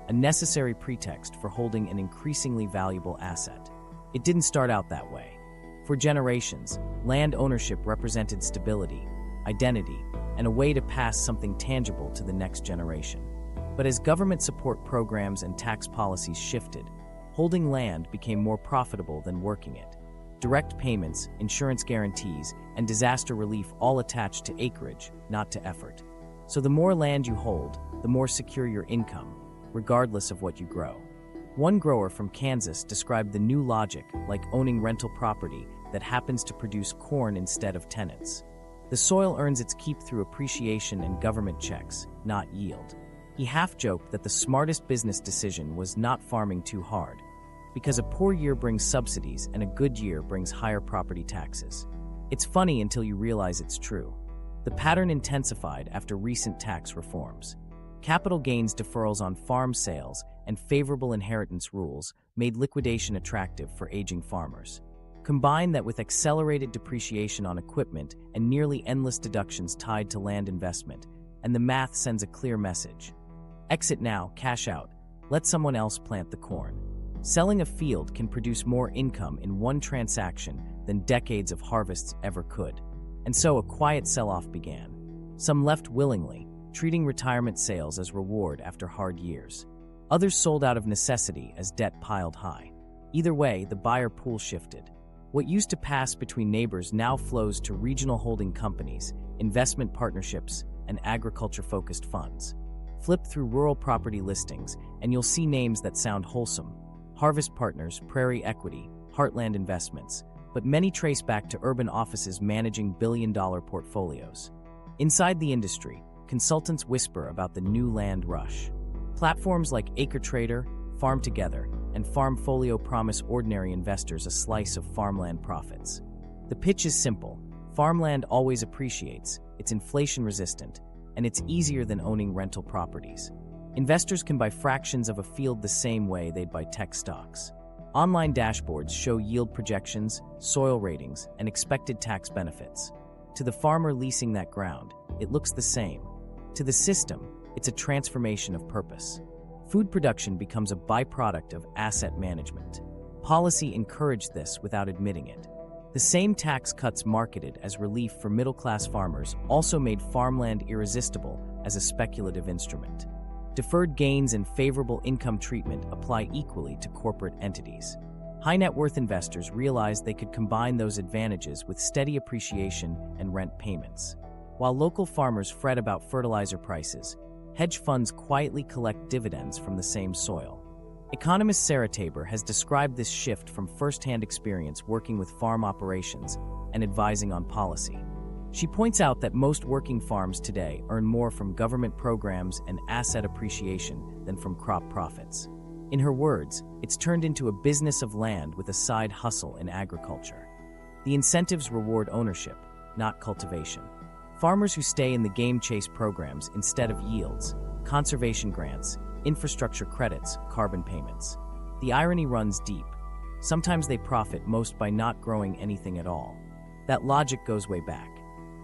a necessary pretext for holding an increasingly valuable asset. It didn't start out that way. For generations, land ownership represented stability, identity, and a way to pass something tangible to the next generation. But as government support programs and tax policies shifted, holding land became more profitable than working it. Direct payments, insurance guarantees, and disaster relief all attached to acreage, not to effort. So the more land you hold, the more secure your income, regardless of what you grow. One grower from Kansas described the new logic like owning rental property that happens to produce corn instead of tenants. The soil earns its keep through appreciation and government checks, not yield. He half-joked that the smartest business decision was not farming too hard, because a poor year brings subsidies and a good year brings higher property taxes. It's funny until you realize it's true. The pattern intensified after recent tax reforms. Capital gains deferrals on farm sales and favorable inheritance rules made liquidation attractive for aging farmers. Combine that with accelerated depreciation on equipment and nearly endless deductions tied to land investment, and the math sends a clear message. Exit now, cash out, let someone else plant the corn. Selling a field can produce more income in one transaction than decades of harvests ever could. And so a quiet sell-off began. Some left willingly, treating retirement sales as reward after hard years. Others sold out of necessity as debt piled high. Either way, the buyer pool shifted. What used to pass between neighbors now flows to regional holding companies, investment partnerships, and agriculture-focused funds. Flip through rural property listings, and you'll see names that sound wholesome. Harvest Partners, Prairie Equity, Heartland Investments, but many trace back to urban offices managing billion-dollar portfolios. Inside the industry, consultants whisper about the new land rush. Platforms like AcreTrader, Farm Together, and Farmfolio promise ordinary investors a slice of farmland profits. The pitch is simple. Farmland always appreciates, it's inflation-resistant, and it's easier than owning rental properties. Investors can buy fractions of a field the same way they'd buy tech stocks. Online dashboards show yield projections, soil ratings, and expected tax benefits. To the farmer leasing that ground, it looks the same. To the system, it's a transformation of purpose. Food production becomes a byproduct of asset management. Policy encouraged this without admitting it. The same tax cuts marketed as relief for middle-class farmers also made farmland irresistible as a speculative instrument. Deferred gains and favorable income treatment apply equally to corporate entities. High-net-worth investors realized they could combine those advantages with steady appreciation and rent payments. While local farmers fret about fertilizer prices, hedge funds quietly collect dividends from the same soil. Economist Sarah Tabor has described this shift from first-hand experience working with farm operations and advising on policy. She points out that most working farms today earn more from government programs and asset appreciation than from crop profits. In her words, it's turned into a business of land with a side hustle in agriculture. The incentives reward ownership, not cultivation. Farmers who stay in the game chase programs instead of yields, conservation grants, infrastructure credits, carbon payments. The irony runs deep. Sometimes they profit most by not growing anything at all. That logic goes way back.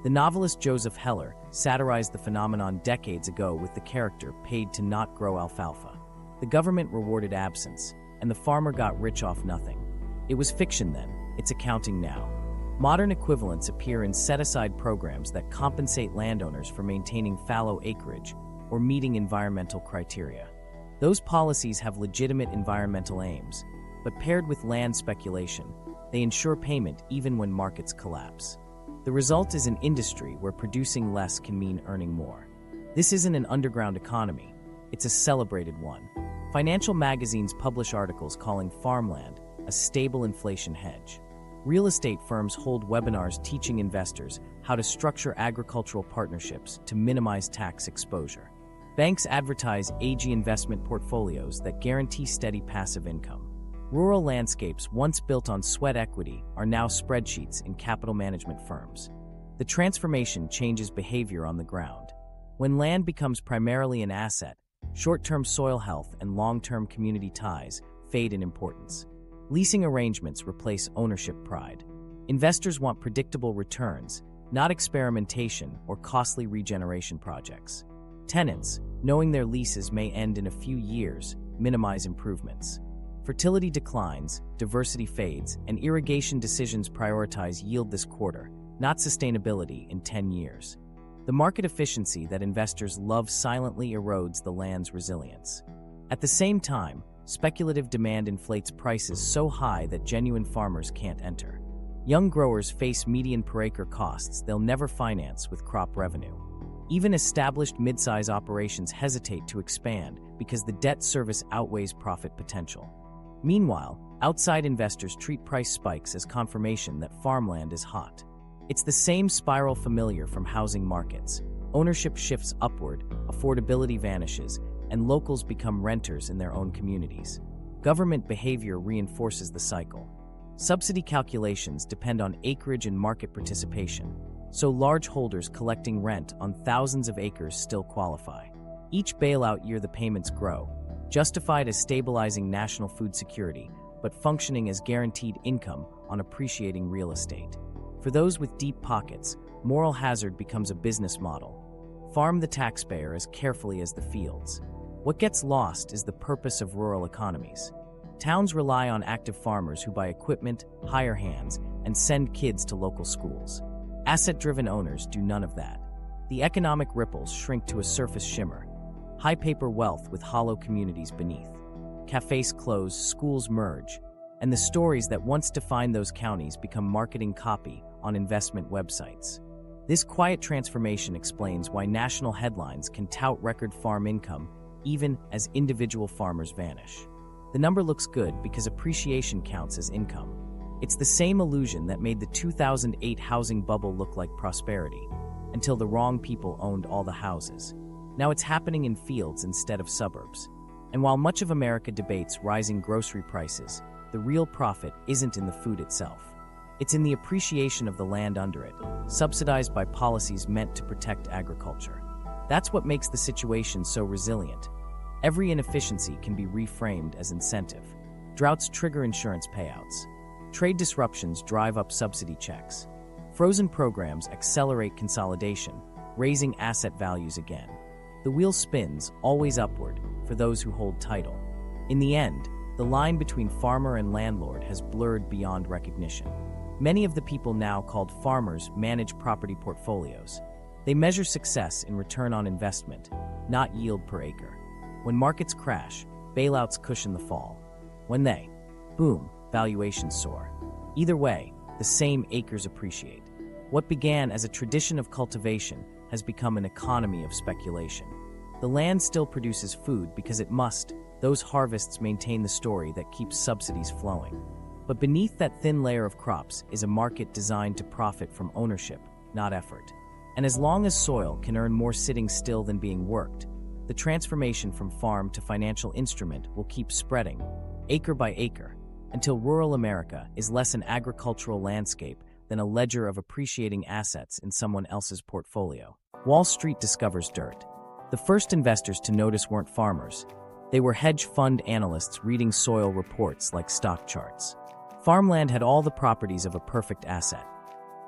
The novelist Joseph Heller satirized the phenomenon decades ago with the character paid to not grow alfalfa. The government rewarded absence, and the farmer got rich off nothing. It was fiction then, it's accounting now. Modern equivalents appear in set-aside programs that compensate landowners for maintaining fallow acreage or meeting environmental criteria. Those policies have legitimate environmental aims, but paired with land speculation, they ensure payment even when markets collapse. The result is an industry where producing less can mean earning more. This isn't an underground economy, it's a celebrated one. Financial magazines publish articles calling farmland a stable inflation hedge. Real estate firms hold webinars teaching investors how to structure agricultural partnerships to minimize tax exposure. Banks advertise AG investment portfolios that guarantee steady passive income. Rural landscapes once built on sweat equity are now spreadsheets in capital management firms. The transformation changes behavior on the ground. When land becomes primarily an asset, short-term soil health and long-term community ties fade in importance. Leasing arrangements replace ownership pride. Investors want predictable returns, not experimentation or costly regeneration projects. Tenants, knowing their leases may end in a few years, minimize improvements. Fertility declines, diversity fades, and irrigation decisions prioritize yield this quarter, not sustainability in 10 years. The market efficiency that investors love silently erodes the land's resilience. At the same time, speculative demand inflates prices so high that genuine farmers can't enter. Young growers face median per acre costs they'll never finance with crop revenue. Even established mid-size operations hesitate to expand because the debt service outweighs profit potential. Meanwhile, outside investors treat price spikes as confirmation that farmland is hot. It's the same spiral familiar from housing markets. Ownership shifts upward, affordability vanishes, and locals become renters in their own communities. Government behavior reinforces the cycle. Subsidy calculations depend on acreage and market participation, so large holders collecting rent on thousands of acres still qualify. Each bailout year the payments grow, justified as stabilizing national food security, but functioning as guaranteed income on appreciating real estate. For those with deep pockets, moral hazard becomes a business model. Farm the taxpayer as carefully as the fields. What gets lost is the purpose of rural economies. Towns rely on active farmers who buy equipment, hire hands, and send kids to local schools. Asset-driven owners do none of that. The economic ripples shrink to a surface shimmer. High paper wealth with hollow communities beneath. Cafes close, schools merge, and the stories that once defined those counties become marketing copy on investment websites. This quiet transformation explains why national headlines can tout record farm income even as individual farmers vanish. The number looks good because appreciation counts as income. It's the same illusion that made the 2008 housing bubble look like prosperity, until the wrong people owned all the houses. Now it's happening in fields instead of suburbs. And while much of America debates rising grocery prices, the real profit isn't in the food itself. It's in the appreciation of the land under it, subsidized by policies meant to protect agriculture. That's what makes the situation so resilient. Every inefficiency can be reframed as incentive. Droughts trigger insurance payouts. Trade disruptions drive up subsidy checks. Frozen programs accelerate consolidation, raising asset values again. The wheel spins, always upward, for those who hold title. In the end, the line between farmer and landlord has blurred beyond recognition. Many of the people now called farmers manage property portfolios. They measure success in return on investment, not yield per acre. When markets crash, bailouts cushion the fall. When they boom, valuations soar. Either way, the same acres appreciate. What began as a tradition of cultivation has become an economy of speculation. The land still produces food because it must. Those harvests maintain the story that keeps subsidies flowing. But beneath that thin layer of crops is a market designed to profit from ownership, not effort. And as long as soil can earn more sitting still than being worked, the transformation from farm to financial instrument will keep spreading, acre by acre, until rural America is less an agricultural landscape than a ledger of appreciating assets in someone else's portfolio. Wall Street discovers dirt. The first investors to notice weren't farmers. They were hedge fund analysts reading soil reports like stock charts. Farmland had all the properties of a perfect asset.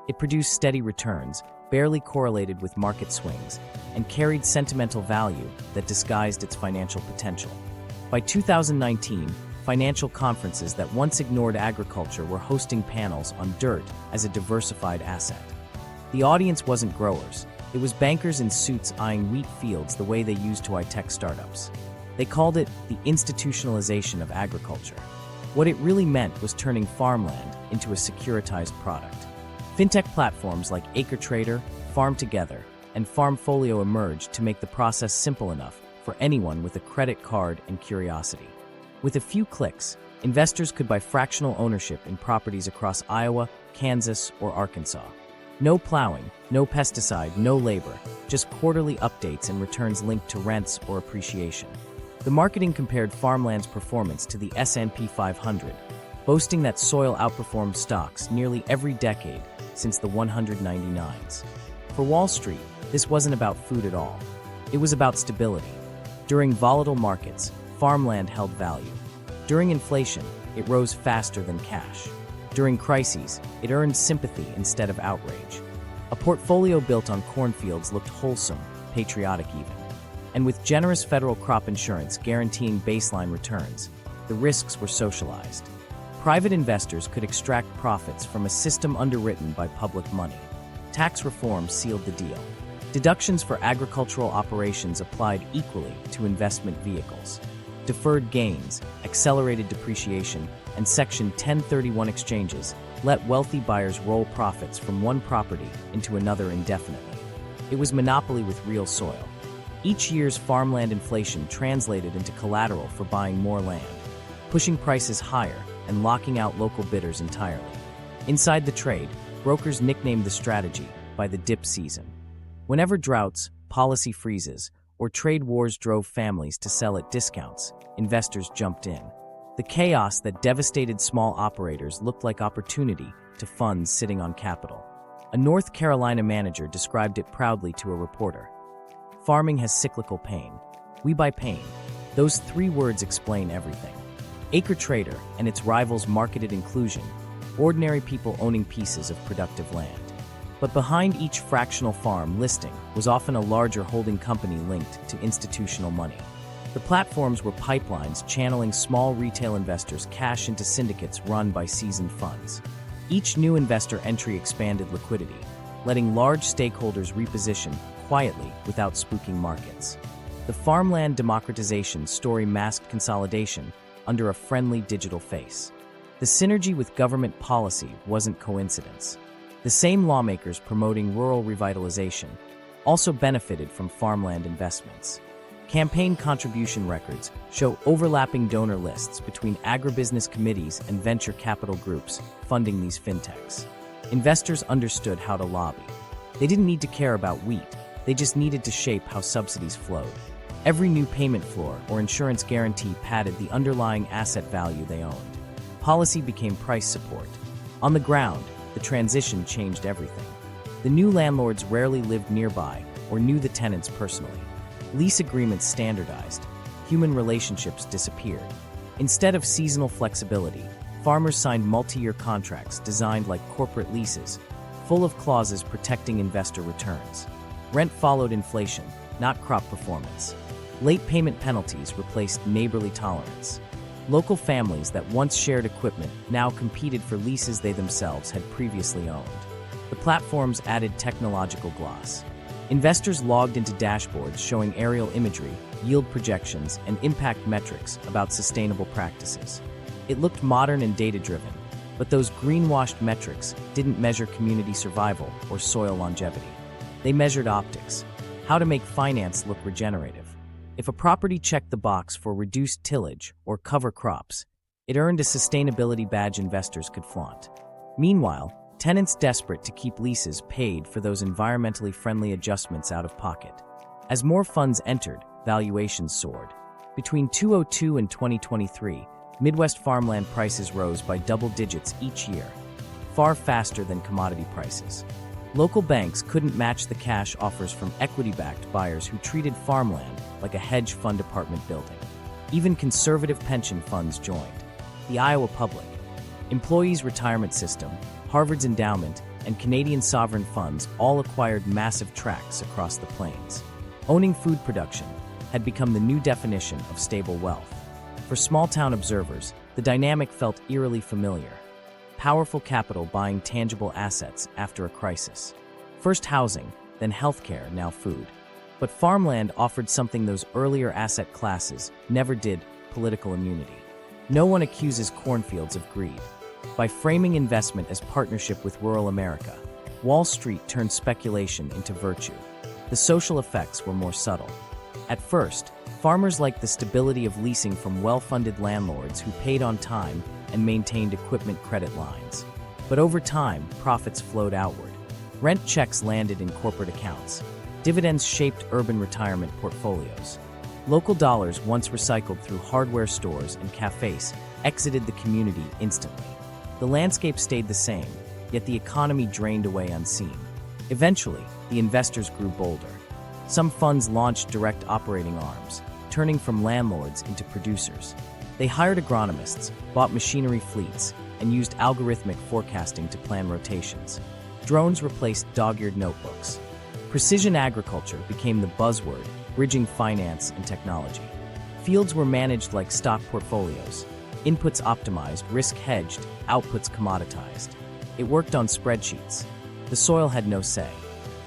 It produced steady returns, barely correlated with market swings, and carried sentimental value that disguised its financial potential. By 2019, financial conferences that once ignored agriculture were hosting panels on dirt as a diversified asset. The audience wasn't growers. It was bankers in suits eyeing wheat fields the way they used to eye tech startups. They called it the institutionalization of agriculture. What it really meant was turning farmland into a securitized product. Fintech platforms like AcreTrader, Farm Together, and Farmfolio emerged to make the process simple enough for anyone with a credit card and curiosity. With a few clicks, investors could buy fractional ownership in properties across Iowa, Kansas, or Arkansas. No plowing, no pesticide, no labor, just quarterly updates and returns linked to rents or appreciation. The marketing compared farmland's performance to the S&P 500, boasting that soil outperformed stocks nearly every decade since the 199s. For Wall Street, this wasn't about food at all. It was about stability. During volatile markets, farmland held value. During inflation, it rose faster than cash. During crises, it earned sympathy instead of outrage. A portfolio built on cornfields looked wholesome, patriotic even. And with generous federal crop insurance guaranteeing baseline returns, the risks were socialized. Private investors could extract profits from a system underwritten by public money. Tax reform sealed the deal. Deductions for agricultural operations applied equally to investment vehicles. Deferred gains, accelerated depreciation, and Section 1031 exchanges let wealthy buyers roll profits from one property into another indefinitely. It was monopoly with real soil. Each year's farmland inflation translated into collateral for buying more land, pushing prices higher and locking out local bidders entirely. Inside the trade, brokers nicknamed the strategy by the dip season. Whenever droughts, policy freezes, or trade wars drove families to sell at discounts, investors jumped in. The chaos that devastated small operators looked like opportunity to funds sitting on capital. A North Carolina manager described it proudly to a reporter. Farming has cyclical pain. We buy pain. Those three words explain everything. AcreTrader and its rivals marketed inclusion, ordinary people owning pieces of productive land. But behind each fractional farm listing was often a larger holding company linked to institutional money. The platforms were pipelines channeling small retail investors' cash into syndicates run by seasoned funds. Each new investor entry expanded liquidity, letting large stakeholders reposition quietly without spooking markets. The farmland democratization story masked consolidation under a friendly digital face. The synergy with government policy wasn't coincidence. The same lawmakers promoting rural revitalization also benefited from farmland investments. Campaign contribution records show overlapping donor lists between agribusiness committees and venture capital groups funding these fintechs. Investors understood how to lobby. They didn't need to care about wheat, they just needed to shape how subsidies flowed. Every new payment floor or insurance guarantee padded the underlying asset value they owned. Policy became price support. On the ground, the transition changed everything. The new landlords rarely lived nearby or knew the tenants personally. Lease agreements standardized. Human relationships disappeared. Instead of seasonal flexibility, farmers signed multi-year contracts designed like corporate leases, full of clauses protecting investor returns. Rent followed inflation, not crop performance. Late payment penalties replaced neighborly tolerance. Local families that once shared equipment now competed for leases they themselves had previously owned. The platforms added technological gloss. Investors logged into dashboards showing aerial imagery, yield projections, and impact metrics about sustainable practices. It looked modern and data-driven, but those greenwashed metrics didn't measure community survival or soil longevity. They measured optics, how to make finance look regenerative. If a property checked the box for reduced tillage or cover crops, it earned a sustainability badge investors could flaunt. Meanwhile, tenants desperate to keep leases paid for those environmentally friendly adjustments out of pocket. As more funds entered, valuations soared. Between 2002 and 2023, Midwest farmland prices rose by double digits each year. far faster than commodity prices. Local banks couldn't match the cash offers from equity-backed buyers who treated farmland like a hedge fund apartment building. Even conservative pension funds joined. The Iowa Public, Employees' Retirement System, Harvard's endowment, and Canadian sovereign funds all acquired massive tracts across the plains. Owning food production had become the new definition of stable wealth. For small-town observers, the dynamic felt eerily familiar. Powerful capital buying tangible assets after a crisis. First housing, then healthcare, now food. But farmland offered something those earlier asset classes never did: political immunity. No one accuses cornfields of greed. By framing investment as partnership with rural America, Wall Street turned speculation into virtue. The social effects were more subtle. At first, farmers liked the stability of leasing from well-funded landlords who paid on time and maintained equipment credit lines. But over time, profits flowed outward. Rent checks landed in corporate accounts. Dividends shaped urban retirement portfolios. Local dollars, once recycled through hardware stores and cafes, exited the community instantly. The landscape stayed the same, yet the economy drained away unseen. Eventually, the investors grew bolder. Some funds launched direct operating arms, turning from landlords into producers. They hired agronomists, bought machinery fleets, and used algorithmic forecasting to plan rotations. Drones replaced dog-eared notebooks. Precision agriculture became the buzzword, bridging finance and technology. Fields were managed like stock portfolios. Inputs optimized, risk hedged, outputs commoditized. It worked on spreadsheets. The soil had no say.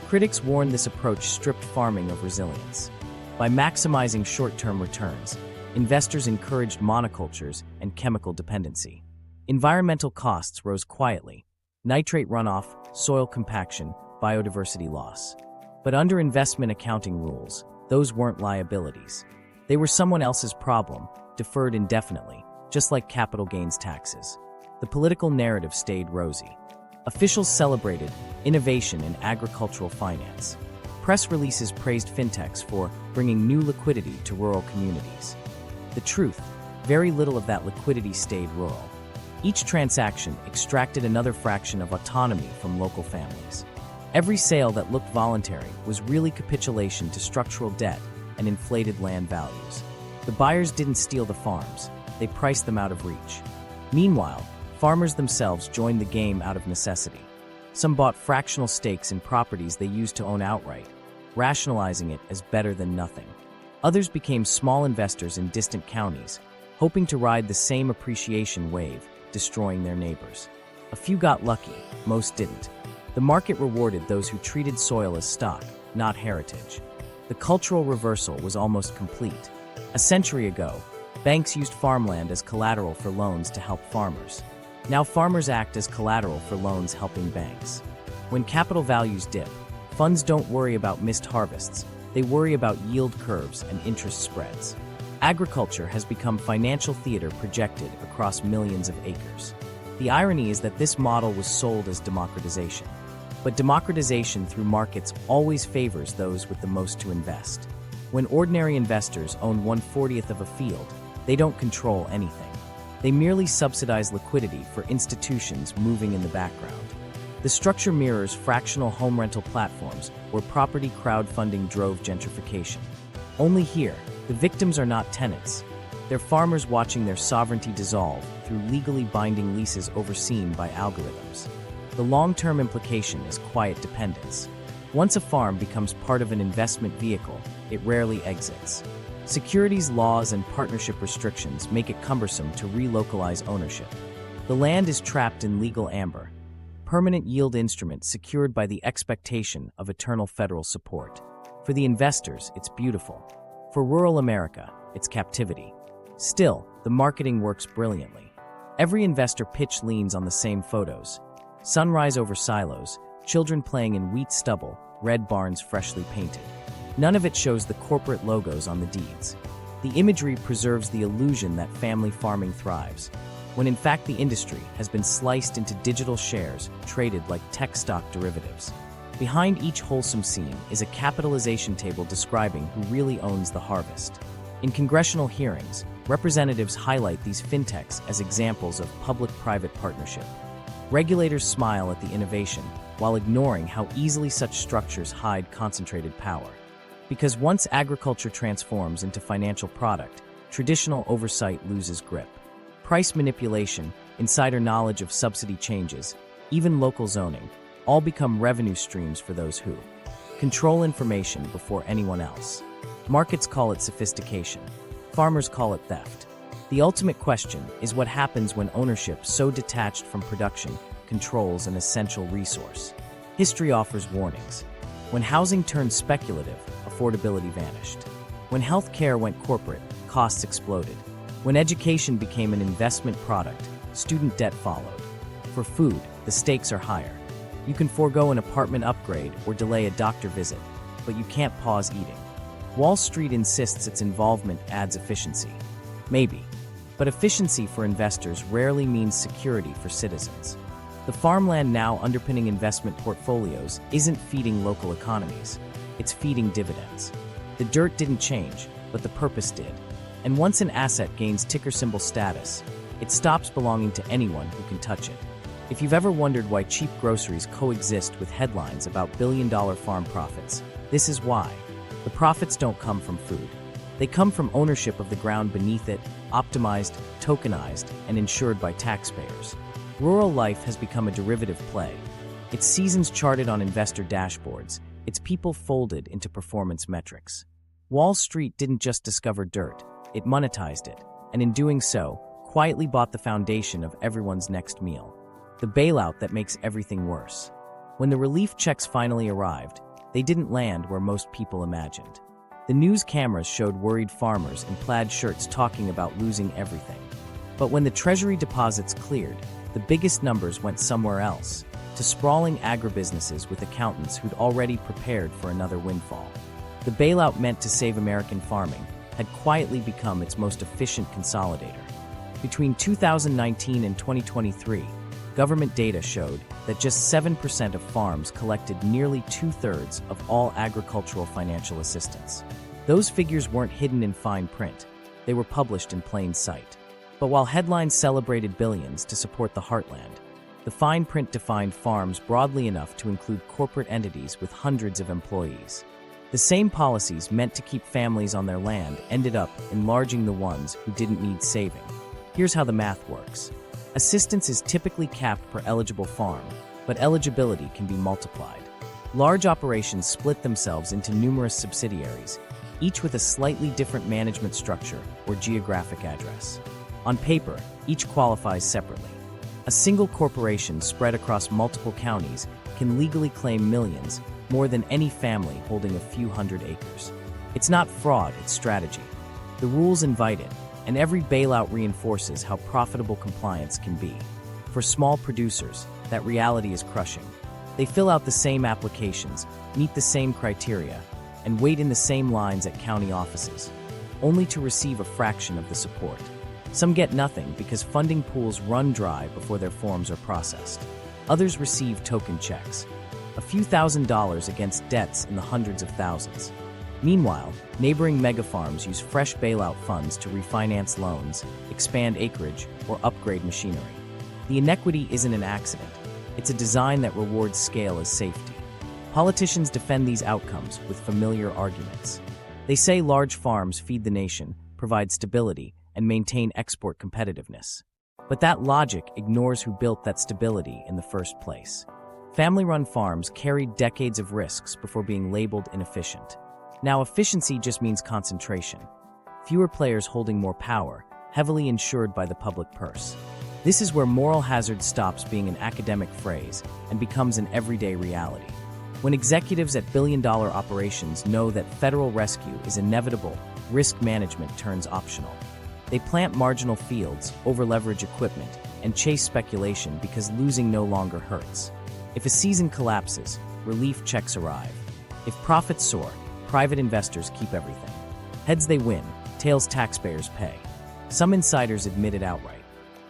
Critics warned this approach stripped farming of resilience. By maximizing short-term returns, investors encouraged monocultures and chemical dependency. Environmental costs rose quietly: nitrate runoff, soil compaction, biodiversity loss. But under investment accounting rules, those weren't liabilities. They were someone else's problem, deferred indefinitely, just like capital gains taxes. The political narrative stayed rosy. Officials celebrated innovation in agricultural finance. Press releases praised fintechs for bringing new liquidity to rural communities. The truth, very little of that liquidity stayed rural. Each transaction extracted another fraction of autonomy from local families. Every sale that looked voluntary was really capitulation to structural debt and inflated land values. The buyers didn't steal the farms, they priced them out of reach. Meanwhile, farmers themselves joined the game out of necessity. Some bought fractional stakes in properties they used to own outright, rationalizing it as better than nothing. Others became small investors in distant counties, hoping to ride the same appreciation wave, destroying their neighbors. A few got lucky, most didn't. The market rewarded those who treated soil as stock, not heritage. The cultural reversal was almost complete. A century ago, banks used farmland as collateral for loans to help farmers. Now farmers act as collateral for loans helping banks. When capital values dip, funds don't worry about missed harvests, they worry about yield curves and interest spreads. Agriculture has become financial theater projected across millions of acres. The irony is that this model was sold as democratization. But democratization through markets always favors those with the most to invest. When ordinary investors own 1/40th of a field, they don't control anything. They merely subsidize liquidity for institutions moving in the background. The structure mirrors fractional home rental platforms where property crowdfunding drove gentrification. Only here, the victims are not tenants. They're farmers watching their sovereignty dissolve through legally binding leases overseen by algorithms. The long-term implication is quiet dependence. Once a farm becomes part of an investment vehicle, it rarely exits. Securities laws and partnership restrictions make it cumbersome to relocalize ownership. The land is trapped in legal amber, permanent yield instrument secured by the expectation of eternal federal support. For the investors, it's beautiful. For rural America, it's captivity. Still, the marketing works brilliantly. Every investor pitch leans on the same photos: sunrise over silos, children playing in wheat stubble, red barns freshly painted. None of it shows the corporate logos on the deeds. The imagery preserves the illusion that family farming thrives, when in fact the industry has been sliced into digital shares traded like tech stock derivatives. Behind each wholesome scene is a capitalization table describing who really owns the harvest. In congressional hearings, representatives highlight these fintechs as examples of public-private partnership. Regulators smile at the innovation, while ignoring how easily such structures hide concentrated power. Because once agriculture transforms into financial product, traditional oversight loses grip. Price manipulation, insider knowledge of subsidy changes, even local zoning, all become revenue streams for those who control information before anyone else. Markets call it sophistication. Farmers call it theft. The ultimate question is what happens when ownership so detached from production controls an essential resource. History offers warnings. When housing turned speculative, affordability vanished. When healthcare went corporate, costs exploded. When education became an investment product, student debt followed. For food, the stakes are higher. You can forego an apartment upgrade or delay a doctor visit, but you can't pause eating. Wall Street insists its involvement adds efficiency. Maybe. But efficiency for investors rarely means security for citizens. The farmland now underpinning investment portfolios isn't feeding local economies. It's feeding dividends. The dirt didn't change, but the purpose did. And once an asset gains ticker symbol status, it stops belonging to anyone who can touch it. If you've ever wondered why cheap groceries coexist with headlines about billion-dollar farm profits, this is why. The profits don't come from food. They come from ownership of the ground beneath it, optimized, tokenized, and insured by taxpayers. Rural life has become a derivative play. Its seasons charted on investor dashboards, its people folded into performance metrics. Wall Street didn't just discover dirt, it monetized it, and in doing so, quietly bought the foundation of everyone's next meal. The bailout that makes everything worse. When the relief checks finally arrived, they didn't land where most people imagined. The news cameras showed worried farmers in plaid shirts talking about losing everything. But when the Treasury deposits cleared, the biggest numbers went somewhere else, to sprawling agribusinesses with accountants who'd already prepared for another windfall. The bailout meant to save American farming had quietly become its most efficient consolidator. Between 2019 and 2023, government data showed that just 7% of farms collected nearly 2/3 of all agricultural financial assistance. Those figures weren't hidden in fine print, they were published in plain sight. But while headlines celebrated billions to support the heartland, the fine print defined farms broadly enough to include corporate entities with hundreds of employees. The same policies meant to keep families on their land ended up enlarging the ones who didn't need saving. Here's how the math works. Assistance is typically capped per eligible farm, but eligibility can be multiplied. Large operations split themselves into numerous subsidiaries, each with a slightly different management structure or geographic address. On paper, each qualifies separately. A single corporation spread across multiple counties can legally claim millions, more than any family holding a few hundred acres. It's not fraud, it's strategy. The rules invite it, and every bailout reinforces how profitable compliance can be. For small producers, that reality is crushing. They fill out the same applications, meet the same criteria, and wait in the same lines at county offices, only to receive a fraction of the support. Some get nothing because funding pools run dry before their forms are processed. Others receive token checks, a few $1,000s against debts in the hundreds of thousands. Meanwhile, neighboring megafarms use fresh bailout funds to refinance loans, expand acreage, or upgrade machinery. The inequity isn't an accident. It's a design that rewards scale as safety. Politicians defend these outcomes with familiar arguments. They say large farms feed the nation, provide stability, and maintain export competitiveness. But that logic ignores who built that stability in the first place. Family-run farms carried decades of risks before being labeled inefficient. Now, efficiency just means concentration. Fewer players holding more power, heavily insured by the public purse. This is where moral hazard stops being an academic phrase and becomes an everyday reality. When executives at billion-dollar operations know that federal rescue is inevitable, risk management turns optional. They plant marginal fields, over-leverage equipment, and chase speculation because losing no longer hurts. If a season collapses, relief checks arrive. If profits soar, private investors keep everything. Heads they win, tails taxpayers pay. Some insiders admit it outright.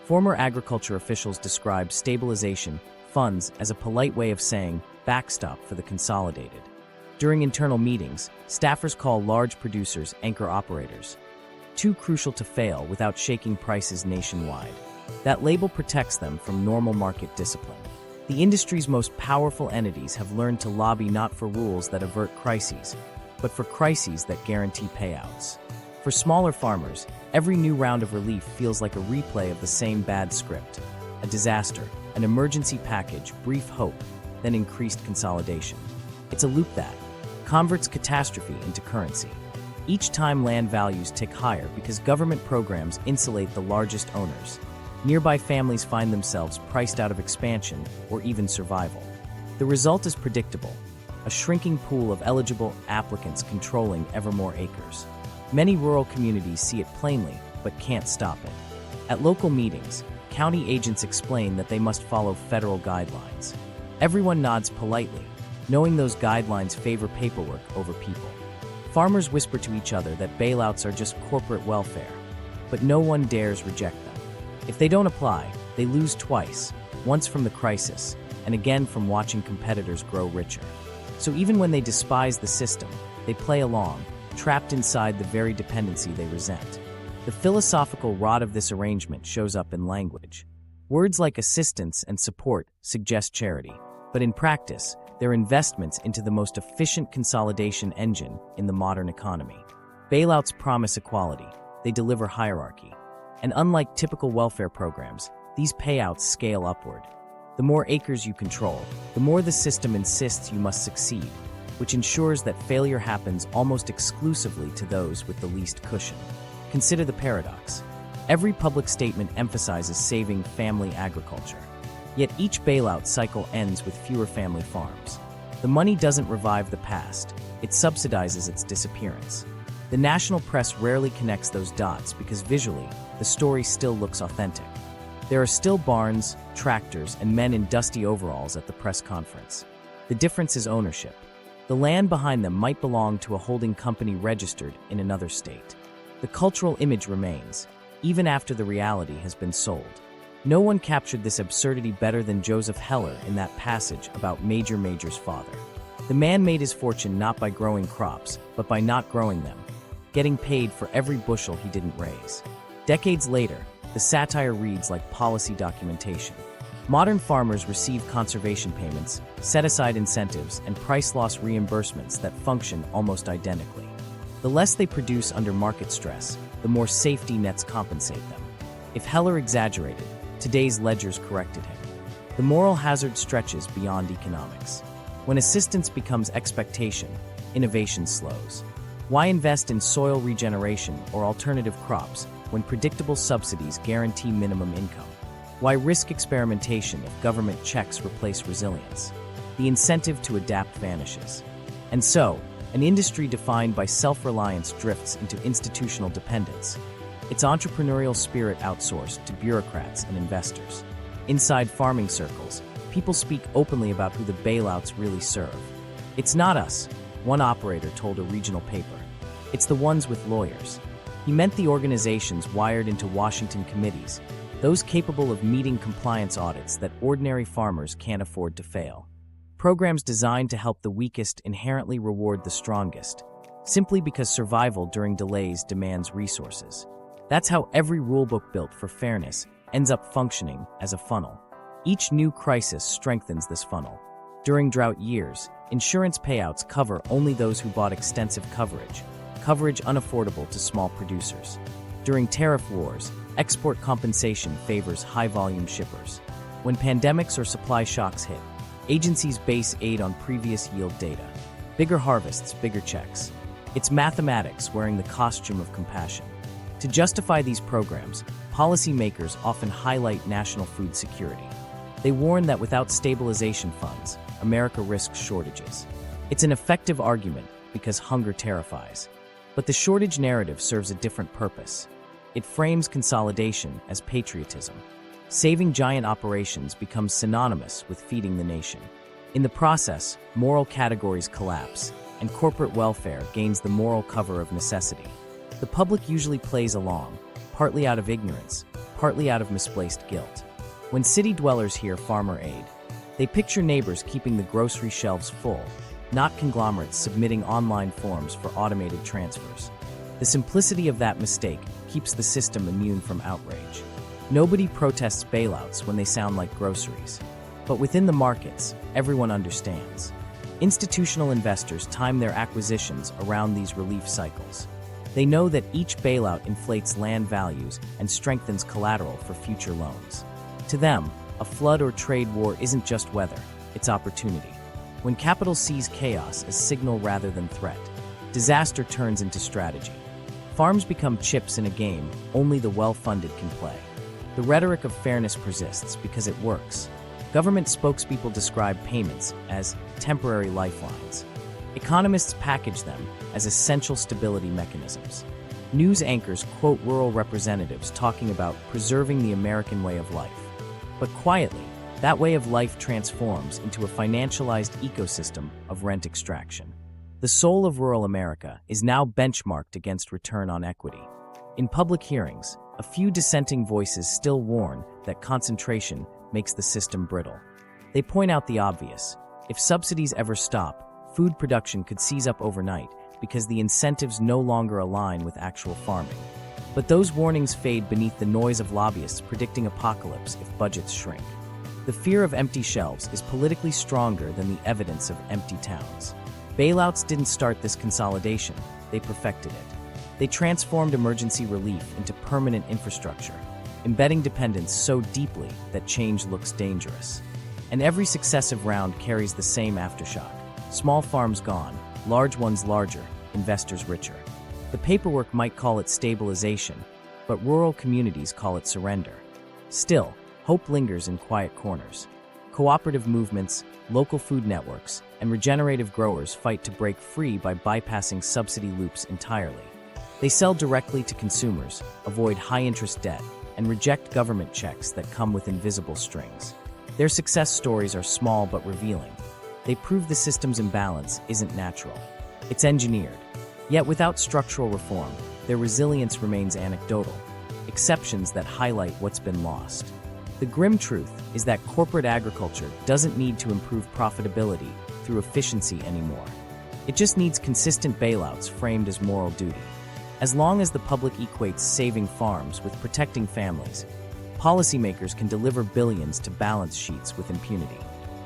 Former agriculture officials describe stabilization funds as a polite way of saying backstop for the consolidated. During internal meetings, staffers call large producers anchor operators, too crucial to fail without shaking prices nationwide. That label protects them from normal market discipline. The industry's most powerful entities have learned to lobby not for rules that avert crises, but for crises that guarantee payouts. For smaller farmers, every new round of relief feels like a replay of the same bad script. A disaster, an emergency package, brief hope, then increased consolidation. It's a loop that converts catastrophe into currency. Each time land values tick higher because government programs insulate the largest owners. Nearby families find themselves priced out of expansion or even survival. The result is predictable: a shrinking pool of eligible applicants controlling ever more acres. Many rural communities see it plainly, but can't stop it. At local meetings, county agents explain that they must follow federal guidelines. Everyone nods politely, knowing those guidelines favor paperwork over people. Farmers whisper to each other that bailouts are just corporate welfare, but no one dares reject them. If they don't apply, they lose twice, once from the crisis, and again from watching competitors grow richer. So even when they despise the system, they play along, trapped inside the very dependency they resent. The philosophical rot of this arrangement shows up in language. Words like assistance and support suggest charity, but in practice, they're investments into the most efficient consolidation engine in the modern economy. Bailouts promise equality, they deliver hierarchy. And unlike typical welfare programs, these payouts scale upward. The more acres you control, the more the system insists you must succeed, which ensures that failure happens almost exclusively to those with the least cushion. Consider the paradox. Every public statement emphasizes saving family agriculture. Yet each bailout cycle ends with fewer family farms. The money doesn't revive the past, it subsidizes its disappearance. The national press rarely connects those dots because visually, the story still looks authentic. There are still barns, tractors, and men in dusty overalls at the press conference. The difference is ownership. The land behind them might belong to a holding company registered in another state. The cultural image remains, even after the reality has been sold. No one captured this absurdity better than Joseph Heller in that passage about Major Major's father. The man made his fortune not by growing crops, but by not growing them, getting paid for every bushel he didn't raise. Decades later, the satire reads like policy documentation. Modern farmers receive conservation payments, set-aside incentives, and price loss reimbursements that function almost identically. The less they produce under market stress, the more safety nets compensate them. If Heller exaggerated, today's ledgers corrected him. The moral hazard stretches beyond economics. When assistance becomes expectation, innovation slows. Why invest in soil regeneration or alternative crops when predictable subsidies guarantee minimum income? Why risk experimentation if government checks replace resilience? The incentive to adapt vanishes. And so, an industry defined by self-reliance drifts into institutional dependence. Its entrepreneurial spirit outsourced to bureaucrats and investors. Inside farming circles, people speak openly about who the bailouts really serve. It's not us, one operator told a regional paper. It's the ones with lawyers. He meant the organizations wired into Washington committees, those capable of meeting compliance audits that ordinary farmers can't afford to fail. Programs designed to help the weakest inherently reward the strongest, simply because survival during delays demands resources. That's how every rulebook built for fairness ends up functioning as a funnel. Each new crisis strengthens this funnel. During drought years, insurance payouts cover only those who bought extensive coverage unaffordable to small producers. During tariff wars, export compensation favors high-volume shippers. When pandemics or supply shocks hit, agencies base aid on previous yield data. Bigger harvests, bigger checks. It's mathematics wearing the costume of compassion. To justify these programs, policymakers often highlight national food security. They warn that without stabilization funds, America risks shortages. It's an effective argument because hunger terrifies. But the shortage narrative serves a different purpose. It frames consolidation as patriotism. Saving giant operations becomes synonymous with feeding the nation. In the process, moral categories collapse, and corporate welfare gains the moral cover of necessity. The public usually plays along, partly out of ignorance, partly out of misplaced guilt. When city dwellers hear farmer aid, they picture neighbors keeping the grocery shelves full, not conglomerates submitting online forms for automated transfers. The simplicity of that mistake keeps the system immune from outrage. Nobody protests bailouts when they sound like groceries. But within the markets, everyone understands. Institutional investors time their acquisitions around these relief cycles. They know that each bailout inflates land values and strengthens collateral for future loans. To them, a flood or trade war isn't just weather, it's opportunity. When capital sees chaos as signal rather than threat, disaster turns into strategy. Farms become chips in a game only the well-funded can play. The rhetoric of fairness persists because it works. Government spokespeople describe payments as temporary lifelines. Economists package them as essential stability mechanisms. News anchors quote rural representatives talking about preserving the American way of life. But quietly, that way of life transforms into a financialized ecosystem of rent extraction. The soul of rural America is now benchmarked against return on equity. In public hearings, a few dissenting voices still warn that concentration makes the system brittle. They point out the obvious. If subsidies ever stop, food production could seize up overnight because the incentives no longer align with actual farming. But those warnings fade beneath the noise of lobbyists predicting apocalypse if budgets shrink. The fear of empty shelves is politically stronger than the evidence of empty towns. Bailouts didn't start this consolidation, they perfected it. They transformed emergency relief into permanent infrastructure, embedding dependence so deeply that change looks dangerous. And every successive round carries the same aftershock. Small farms gone, large ones larger, investors richer. The paperwork might call it stabilization, but rural communities call it surrender. Still, hope lingers in quiet corners. Cooperative movements, local food networks, and regenerative growers fight to break free by bypassing subsidy loops entirely. They sell directly to consumers, avoid high-interest debt, and reject government checks that come with invisible strings. Their success stories are small but revealing. They prove the system's imbalance isn't natural. It's engineered. Yet without structural reform, their resilience remains anecdotal, exceptions that highlight what's been lost. The grim truth is that corporate agriculture doesn't need to improve profitability through efficiency anymore. It just needs consistent bailouts framed as moral duty. As long as the public equates saving farms with protecting families, policymakers can deliver billions to balance sheets with impunity.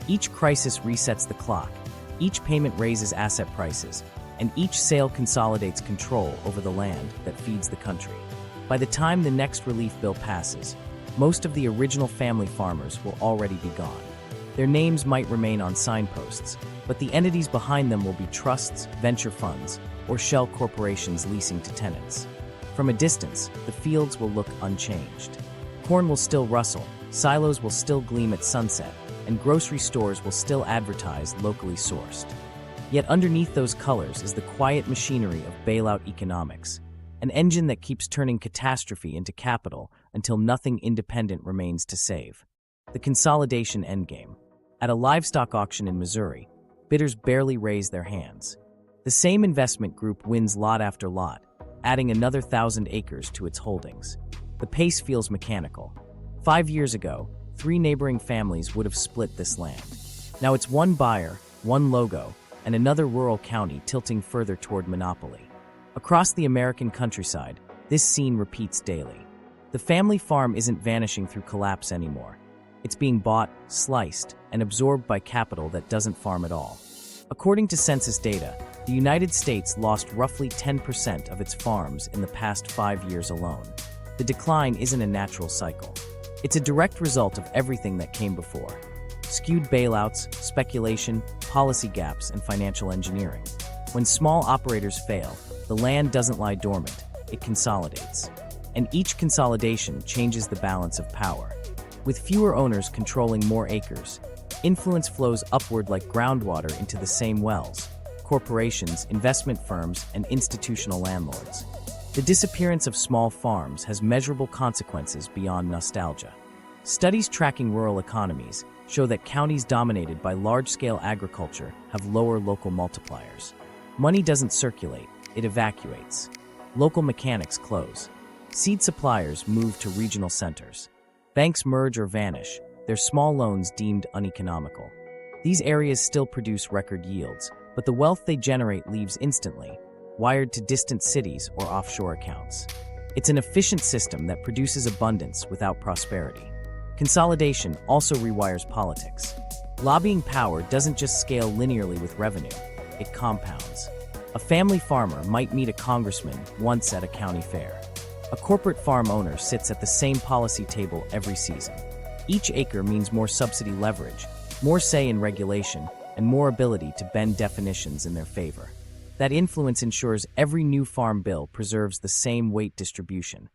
Each crisis resets the clock, each payment raises asset prices, and each sale consolidates control over the land that feeds the country. By the time the next relief bill passes, most of the original family farmers will already be gone. Their names might remain on signposts, but the entities behind them will be trusts, venture funds, or shell corporations leasing to tenants. From a distance, the fields will look unchanged. Corn will still rustle, silos will still gleam at sunset, and grocery stores will still advertise locally sourced. Yet underneath those colors is the quiet machinery of bailout economics, an engine that keeps turning catastrophe into capital until nothing independent remains to save. The consolidation endgame. At a livestock auction in Missouri, bidders barely raise their hands. The same investment group wins lot after lot, adding another 1,000 acres to its holdings. The pace feels mechanical. 5 years ago, 3 neighboring families would have split this land. Now it's one buyer, one logo, and another rural county tilting further toward monopoly. Across the American countryside, this scene repeats daily. The family farm isn't vanishing through collapse anymore. It's being bought, sliced, and absorbed by capital that doesn't farm at all. According to census data, the United States lost roughly 10% of its farms in the past 5 years alone. The decline isn't a natural cycle. It's a direct result of everything that came before. Skewed bailouts, speculation, policy gaps, and financial engineering. When small operators fail, the land doesn't lie dormant, it consolidates. And each consolidation changes the balance of power. With fewer owners controlling more acres, influence flows upward like groundwater into the same wells: corporations, investment firms, and institutional landlords. The disappearance of small farms has measurable consequences beyond nostalgia. Studies tracking rural economies show that counties dominated by large-scale agriculture have lower local multipliers. Money doesn't circulate, it evacuates. Local mechanics close. Seed suppliers move to regional centers. Banks merge or vanish, their small loans deemed uneconomical. These areas still produce record yields, but the wealth they generate leaves instantly, wired to distant cities or offshore accounts. It's an efficient system that produces abundance without prosperity. Consolidation also rewires politics. Lobbying power doesn't just scale linearly with revenue, it compounds. A family farmer might meet a congressman once at a county fair. A corporate farm owner sits at the same policy table every season. Each acre means more subsidy leverage, more say in regulation, and more ability to bend definitions in their favor. That influence ensures every new farm bill preserves the same weight distribution.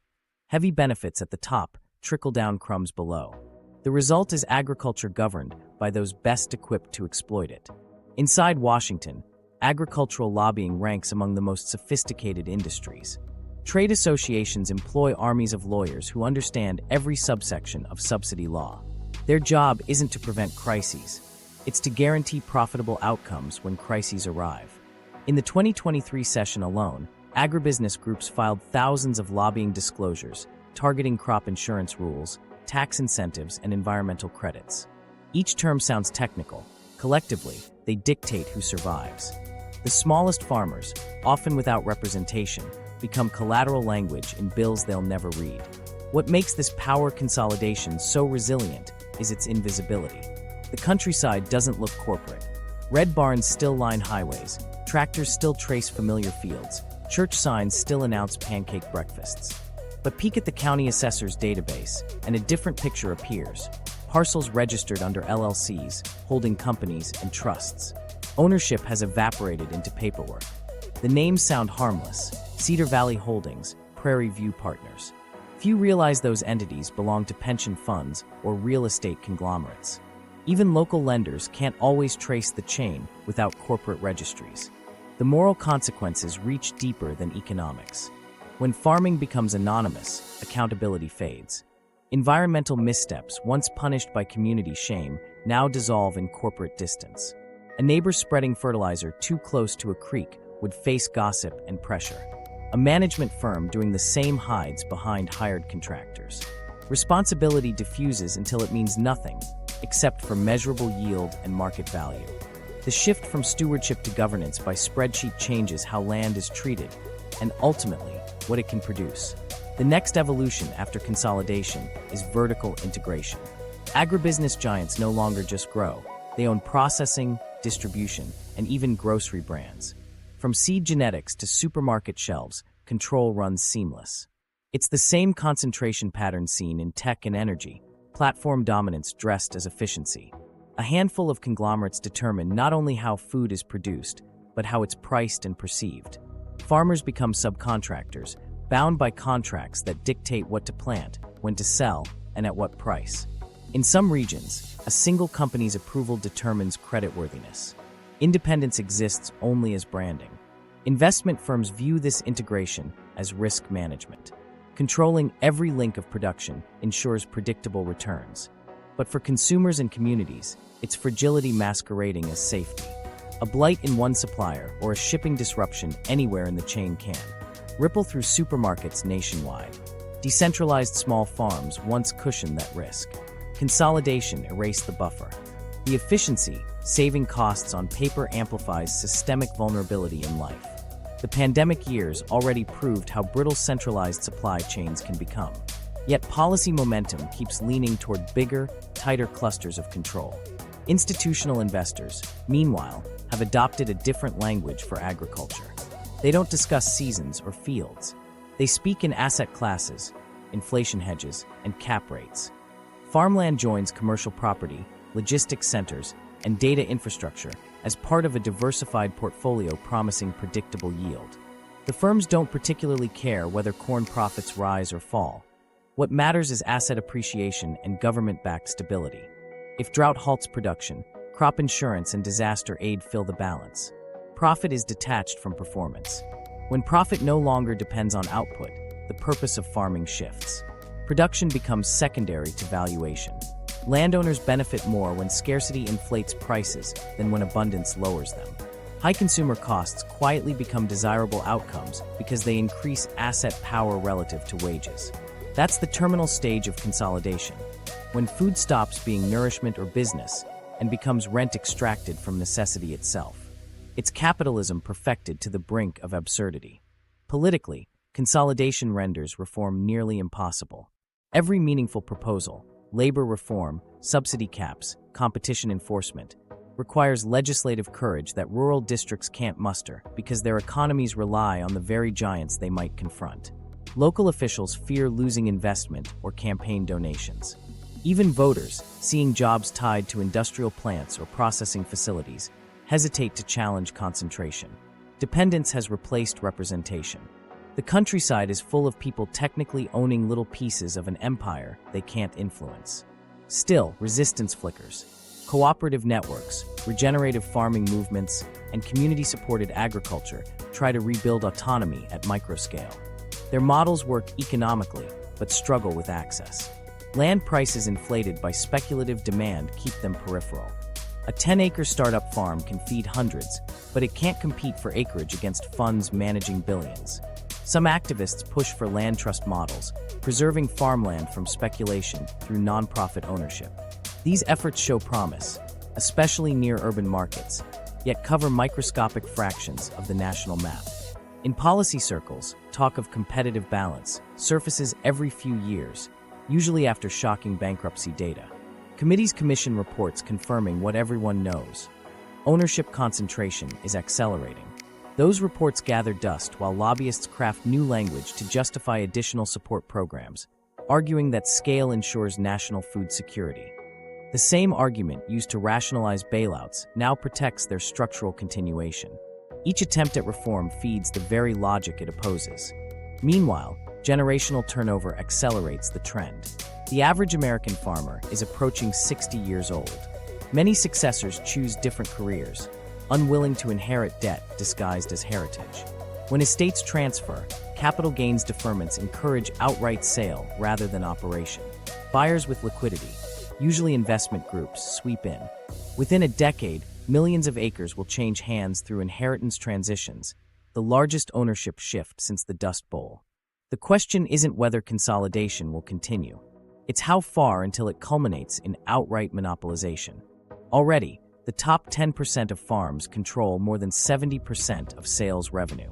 Heavy benefits at the top, trickle-down crumbs below. The result is agriculture governed by those best equipped to exploit it. Inside Washington, agricultural lobbying ranks among the most sophisticated industries. Trade associations employ armies of lawyers who understand every subsection of subsidy law. Their job isn't to prevent crises. It's to guarantee profitable outcomes when crises arrive. In the 2023 session alone, agribusiness groups filed thousands of lobbying disclosures targeting crop insurance rules, tax incentives, and environmental credits. Each term sounds technical. Collectively, they dictate who survives. The smallest farmers, often without representation, become collateral language in bills they'll never read. What makes this power consolidation so resilient is its invisibility. The countryside doesn't look corporate. Red barns still line highways, tractors still trace familiar fields, church signs still announce pancake breakfasts. But peek at the county assessor's database, and a different picture appears. Parcels registered under LLCs, holding companies, and trusts. Ownership has evaporated into paperwork. The names sound harmless: Cedar Valley Holdings, Prairie View Partners. Few realize those entities belong to pension funds or real estate conglomerates. Even local lenders can't always trace the chain without corporate registries. The moral consequences reach deeper than economics. When farming becomes anonymous, accountability fades. Environmental missteps, once punished by community shame, now dissolve in corporate distance. A neighbor spreading fertilizer too close to a creek would face gossip and pressure. A management firm doing the same hides behind hired contractors. Responsibility diffuses until it means nothing, except for measurable yield and market value. The shift from stewardship to governance by spreadsheet changes how land is treated, and ultimately, what it can produce. The next evolution after consolidation is vertical integration. Agribusiness giants no longer just grow. They own processing, distribution, and even grocery brands. From seed genetics to supermarket shelves, control runs seamless. It's the same concentration pattern seen in tech and energy, platform dominance dressed as efficiency. A handful of conglomerates determine not only how food is produced, but how it's priced and perceived. Farmers become subcontractors, bound by contracts that dictate what to plant, when to sell, and at what price. In some regions, a single company's approval determines creditworthiness. Independence exists only as branding. Investment firms view this integration as risk management. Controlling every link of production ensures predictable returns. But for consumers and communities, it's fragility masquerading as safety. A blight in one supplier or a shipping disruption anywhere in the chain can ripple through supermarkets nationwide. Decentralized small farms once cushioned that risk. Consolidation erased the buffer. The efficiency, saving costs on paper, amplifies systemic vulnerability in life. The pandemic years already proved how brittle centralized supply chains can become. Yet policy momentum keeps leaning toward bigger, tighter clusters of control. Institutional investors, meanwhile, have adopted a different language for agriculture. They don't discuss seasons or fields. They speak in asset classes, inflation hedges, and cap rates. Farmland joins commercial property, logistics centers, and data infrastructure as part of a diversified portfolio promising predictable yield. The firms don't particularly care whether corn profits rise or fall. What matters is asset appreciation and government-backed stability. If drought halts production, crop insurance and disaster aid fill the balance. Profit is detached from performance. When profit no longer depends on output, the purpose of farming shifts. Production becomes secondary to valuation. Landowners benefit more when scarcity inflates prices than when abundance lowers them. High consumer costs quietly become desirable outcomes because they increase asset power relative to wages. That's the terminal stage of consolidation, when food stops being nourishment or business and becomes rent extracted from necessity itself. It's capitalism perfected to the brink of absurdity. Politically, consolidation renders reform nearly impossible. Every meaningful proposal, labor reform, subsidy caps, competition enforcement, requires legislative courage that rural districts can't muster because their economies rely on the very giants they might confront. Local officials fear losing investment or campaign donations. Even voters, seeing jobs tied to industrial plants or processing facilities, hesitate to challenge concentration. Dependence has replaced representation. The countryside is full of people technically owning little pieces of an empire they can't influence. Still, resistance flickers. Cooperative networks, regenerative farming movements, and community-supported agriculture try to rebuild autonomy at microscale. Their models work economically, but struggle with access. Land prices inflated by speculative demand keep them peripheral. A 10-acre startup farm can feed hundreds, but it can't compete for acreage against funds managing billions. Some activists push for land trust models, preserving farmland from speculation through nonprofit ownership. These efforts show promise, especially near urban markets, yet cover microscopic fractions of the national map. In policy circles, talk of competitive balance surfaces every few years, usually after shocking bankruptcy data. Committees commission reports confirming what everyone knows. Ownership concentration is accelerating. Those reports gather dust while lobbyists craft new language to justify additional support programs, arguing that scale ensures national food security. The same argument used to rationalize bailouts now protects their structural continuation. Each attempt at reform feeds the very logic it opposes. Meanwhile, generational turnover accelerates the trend. The average American farmer is approaching 60 years old. Many successors choose different careers, unwilling to inherit debt disguised as heritage. When estates transfer, capital gains deferments encourage outright sale rather than operation. Buyers with liquidity, usually investment groups, sweep in. Within a decade, millions of acres will change hands through inheritance transitions, the largest ownership shift since the Dust Bowl. The question isn't whether consolidation will continue. It's how far until it culminates in outright monopolization. Already, the top 10% of farms control more than 70% of sales revenue.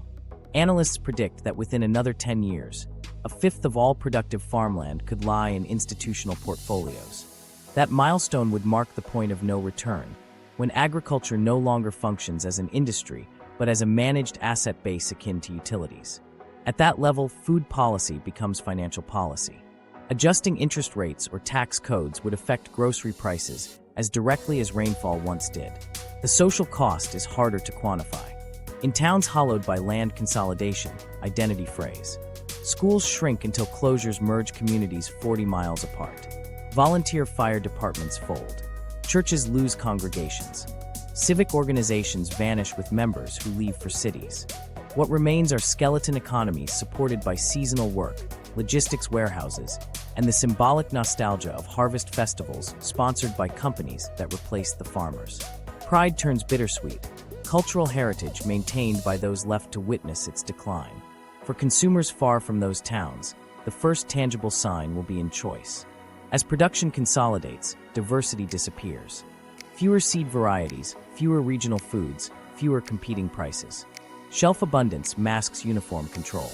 Analysts predict that within another 10 years, a fifth of all productive farmland could lie in institutional portfolios. That milestone would mark the point of no return, when agriculture no longer functions as an industry, but as a managed asset base akin to utilities. At that level, food policy becomes financial policy. Adjusting interest rates or tax codes would affect grocery prices as directly as rainfall once did. The social cost is harder to quantify. In towns hollowed by land consolidation, identity phrase, schools shrink until closures merge communities 40 miles apart. Volunteer fire departments fold. Churches lose congregations. Civic organizations vanish with members who leave for cities. What remains are skeleton economies supported by seasonal work, logistics warehouses, and the symbolic nostalgia of harvest festivals sponsored by companies that replaced the farmers. Pride turns bittersweet, cultural heritage maintained by those left to witness its decline. For consumers far from those towns, the first tangible sign will be in choice. As production consolidates, diversity disappears. Fewer seed varieties, fewer regional foods, fewer competing prices. Shelf abundance masks uniform control.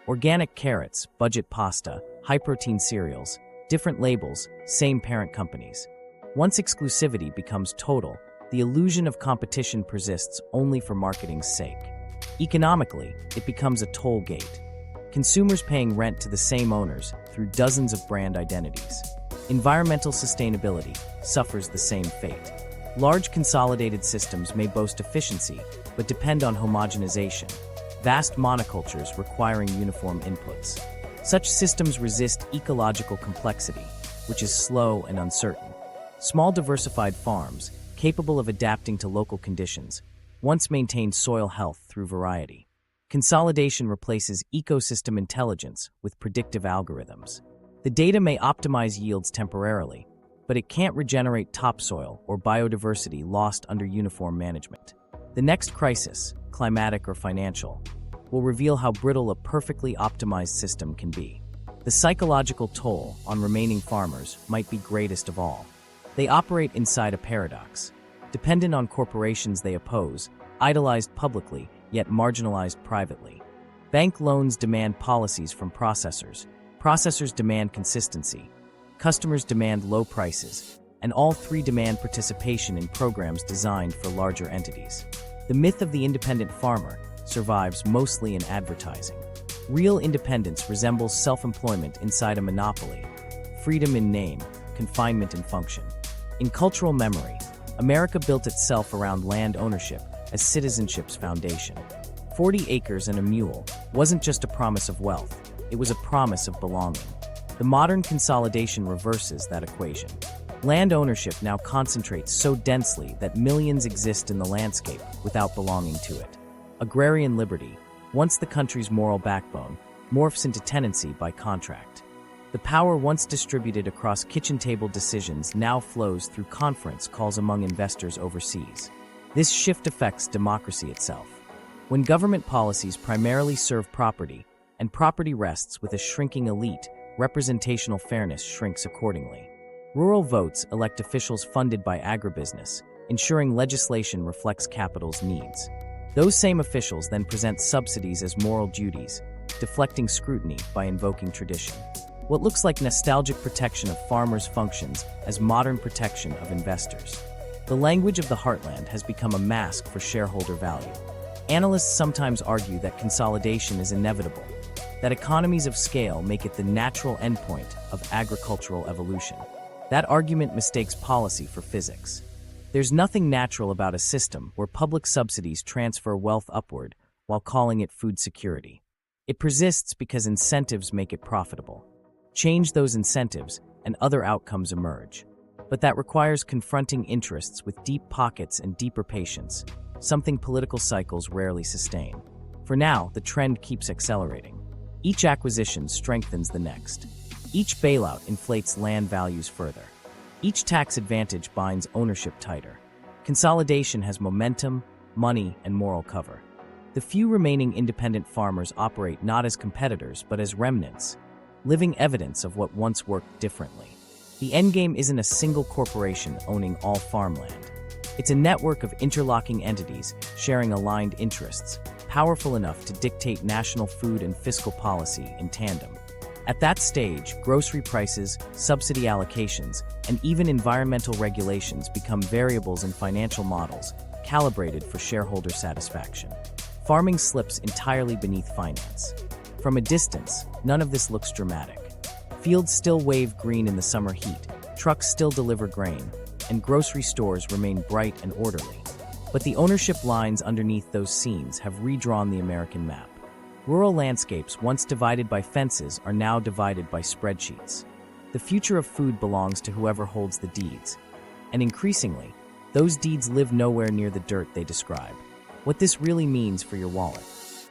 Organic carrots, budget pasta, high-protein cereals, different labels, same parent companies. Once exclusivity becomes total, the illusion of competition persists only for marketing's sake. Economically, it becomes a toll gate. Consumers paying rent to the same owners through dozens of brand identities. Environmental sustainability suffers the same fate. Large consolidated systems may boast efficiency, but depend on homogenization, vast monocultures requiring uniform inputs. Such systems resist ecological complexity, which is slow and uncertain. Small diversified farms, capable of adapting to local conditions, once maintained soil health through variety. Consolidation replaces ecosystem intelligence with predictive algorithms. The data may optimize yields temporarily, but it can't regenerate topsoil or biodiversity lost under uniform management. The next crisis, climatic or financial, will reveal how brittle a perfectly optimized system can be. The psychological toll on remaining farmers might be greatest of all. They operate inside a paradox. Dependent on corporations they oppose, idolized publicly, yet marginalized privately. Bank loans demand policies from processors. Processors demand consistency. Customers demand low prices. And all three demand participation in programs designed for larger entities. The myth of the independent farmer survives mostly in advertising. Real independence resembles self-employment inside a monopoly, freedom in name, confinement in function. In cultural memory, America built itself around land ownership as citizenship's foundation. 40 acres and a mule wasn't just a promise of wealth, it was a promise of belonging. The modern consolidation reverses that equation. Land ownership now concentrates so densely that millions exist in the landscape without belonging to it. Agrarian liberty, once the country's moral backbone, morphs into tenancy by contract. The power once distributed across kitchen table decisions now flows through conference calls among investors overseas. This shift affects democracy itself. When government policies primarily serve property, and property rests with a shrinking elite, representational fairness shrinks accordingly. Rural votes elect officials funded by agribusiness, ensuring legislation reflects capital's needs. Those same officials then present subsidies as moral duties, deflecting scrutiny by invoking tradition. What looks like nostalgic protection of farmers functions as modern protection of investors. The language of the heartland has become a mask for shareholder value. Analysts sometimes argue that consolidation is inevitable, that economies of scale make it the natural endpoint of agricultural evolution. That argument mistakes policy for physics. There's nothing natural about a system where public subsidies transfer wealth upward while calling it food security. It persists because incentives make it profitable. Change those incentives, and other outcomes emerge. But that requires confronting interests with deep pockets and deeper patience, something political cycles rarely sustain. For now, the trend keeps accelerating. Each acquisition strengthens the next. Each bailout inflates land values further. Each tax advantage binds ownership tighter. Consolidation has momentum, money, and moral cover. The few remaining independent farmers operate not as competitors but as remnants, living evidence of what once worked differently. The endgame isn't a single corporation owning all farmland. It's a network of interlocking entities sharing aligned interests, powerful enough to dictate national food and fiscal policy in tandem. At that stage, grocery prices, subsidy allocations, and even environmental regulations become variables in financial models, calibrated for shareholder satisfaction. Farming slips entirely beneath finance. From a distance, none of this looks dramatic. Fields still wave green in the summer heat, trucks still deliver grain, and grocery stores remain bright and orderly. But the ownership lines underneath those scenes have redrawn the American map. Rural landscapes, once divided by fences, are now divided by spreadsheets. The future of food belongs to whoever holds the deeds. And increasingly, those deeds live nowhere near the dirt they describe. What this really means for your wallet.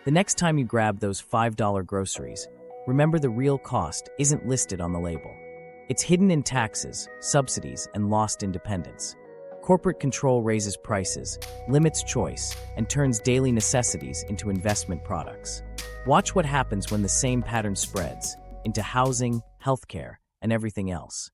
The next time you grab those $5 groceries, remember the real cost isn't listed on the label. It's hidden in taxes, subsidies, and lost independence. Corporate control raises prices, limits choice, and turns daily necessities into investment products. Watch what happens when the same pattern spreads into housing, healthcare, and everything else.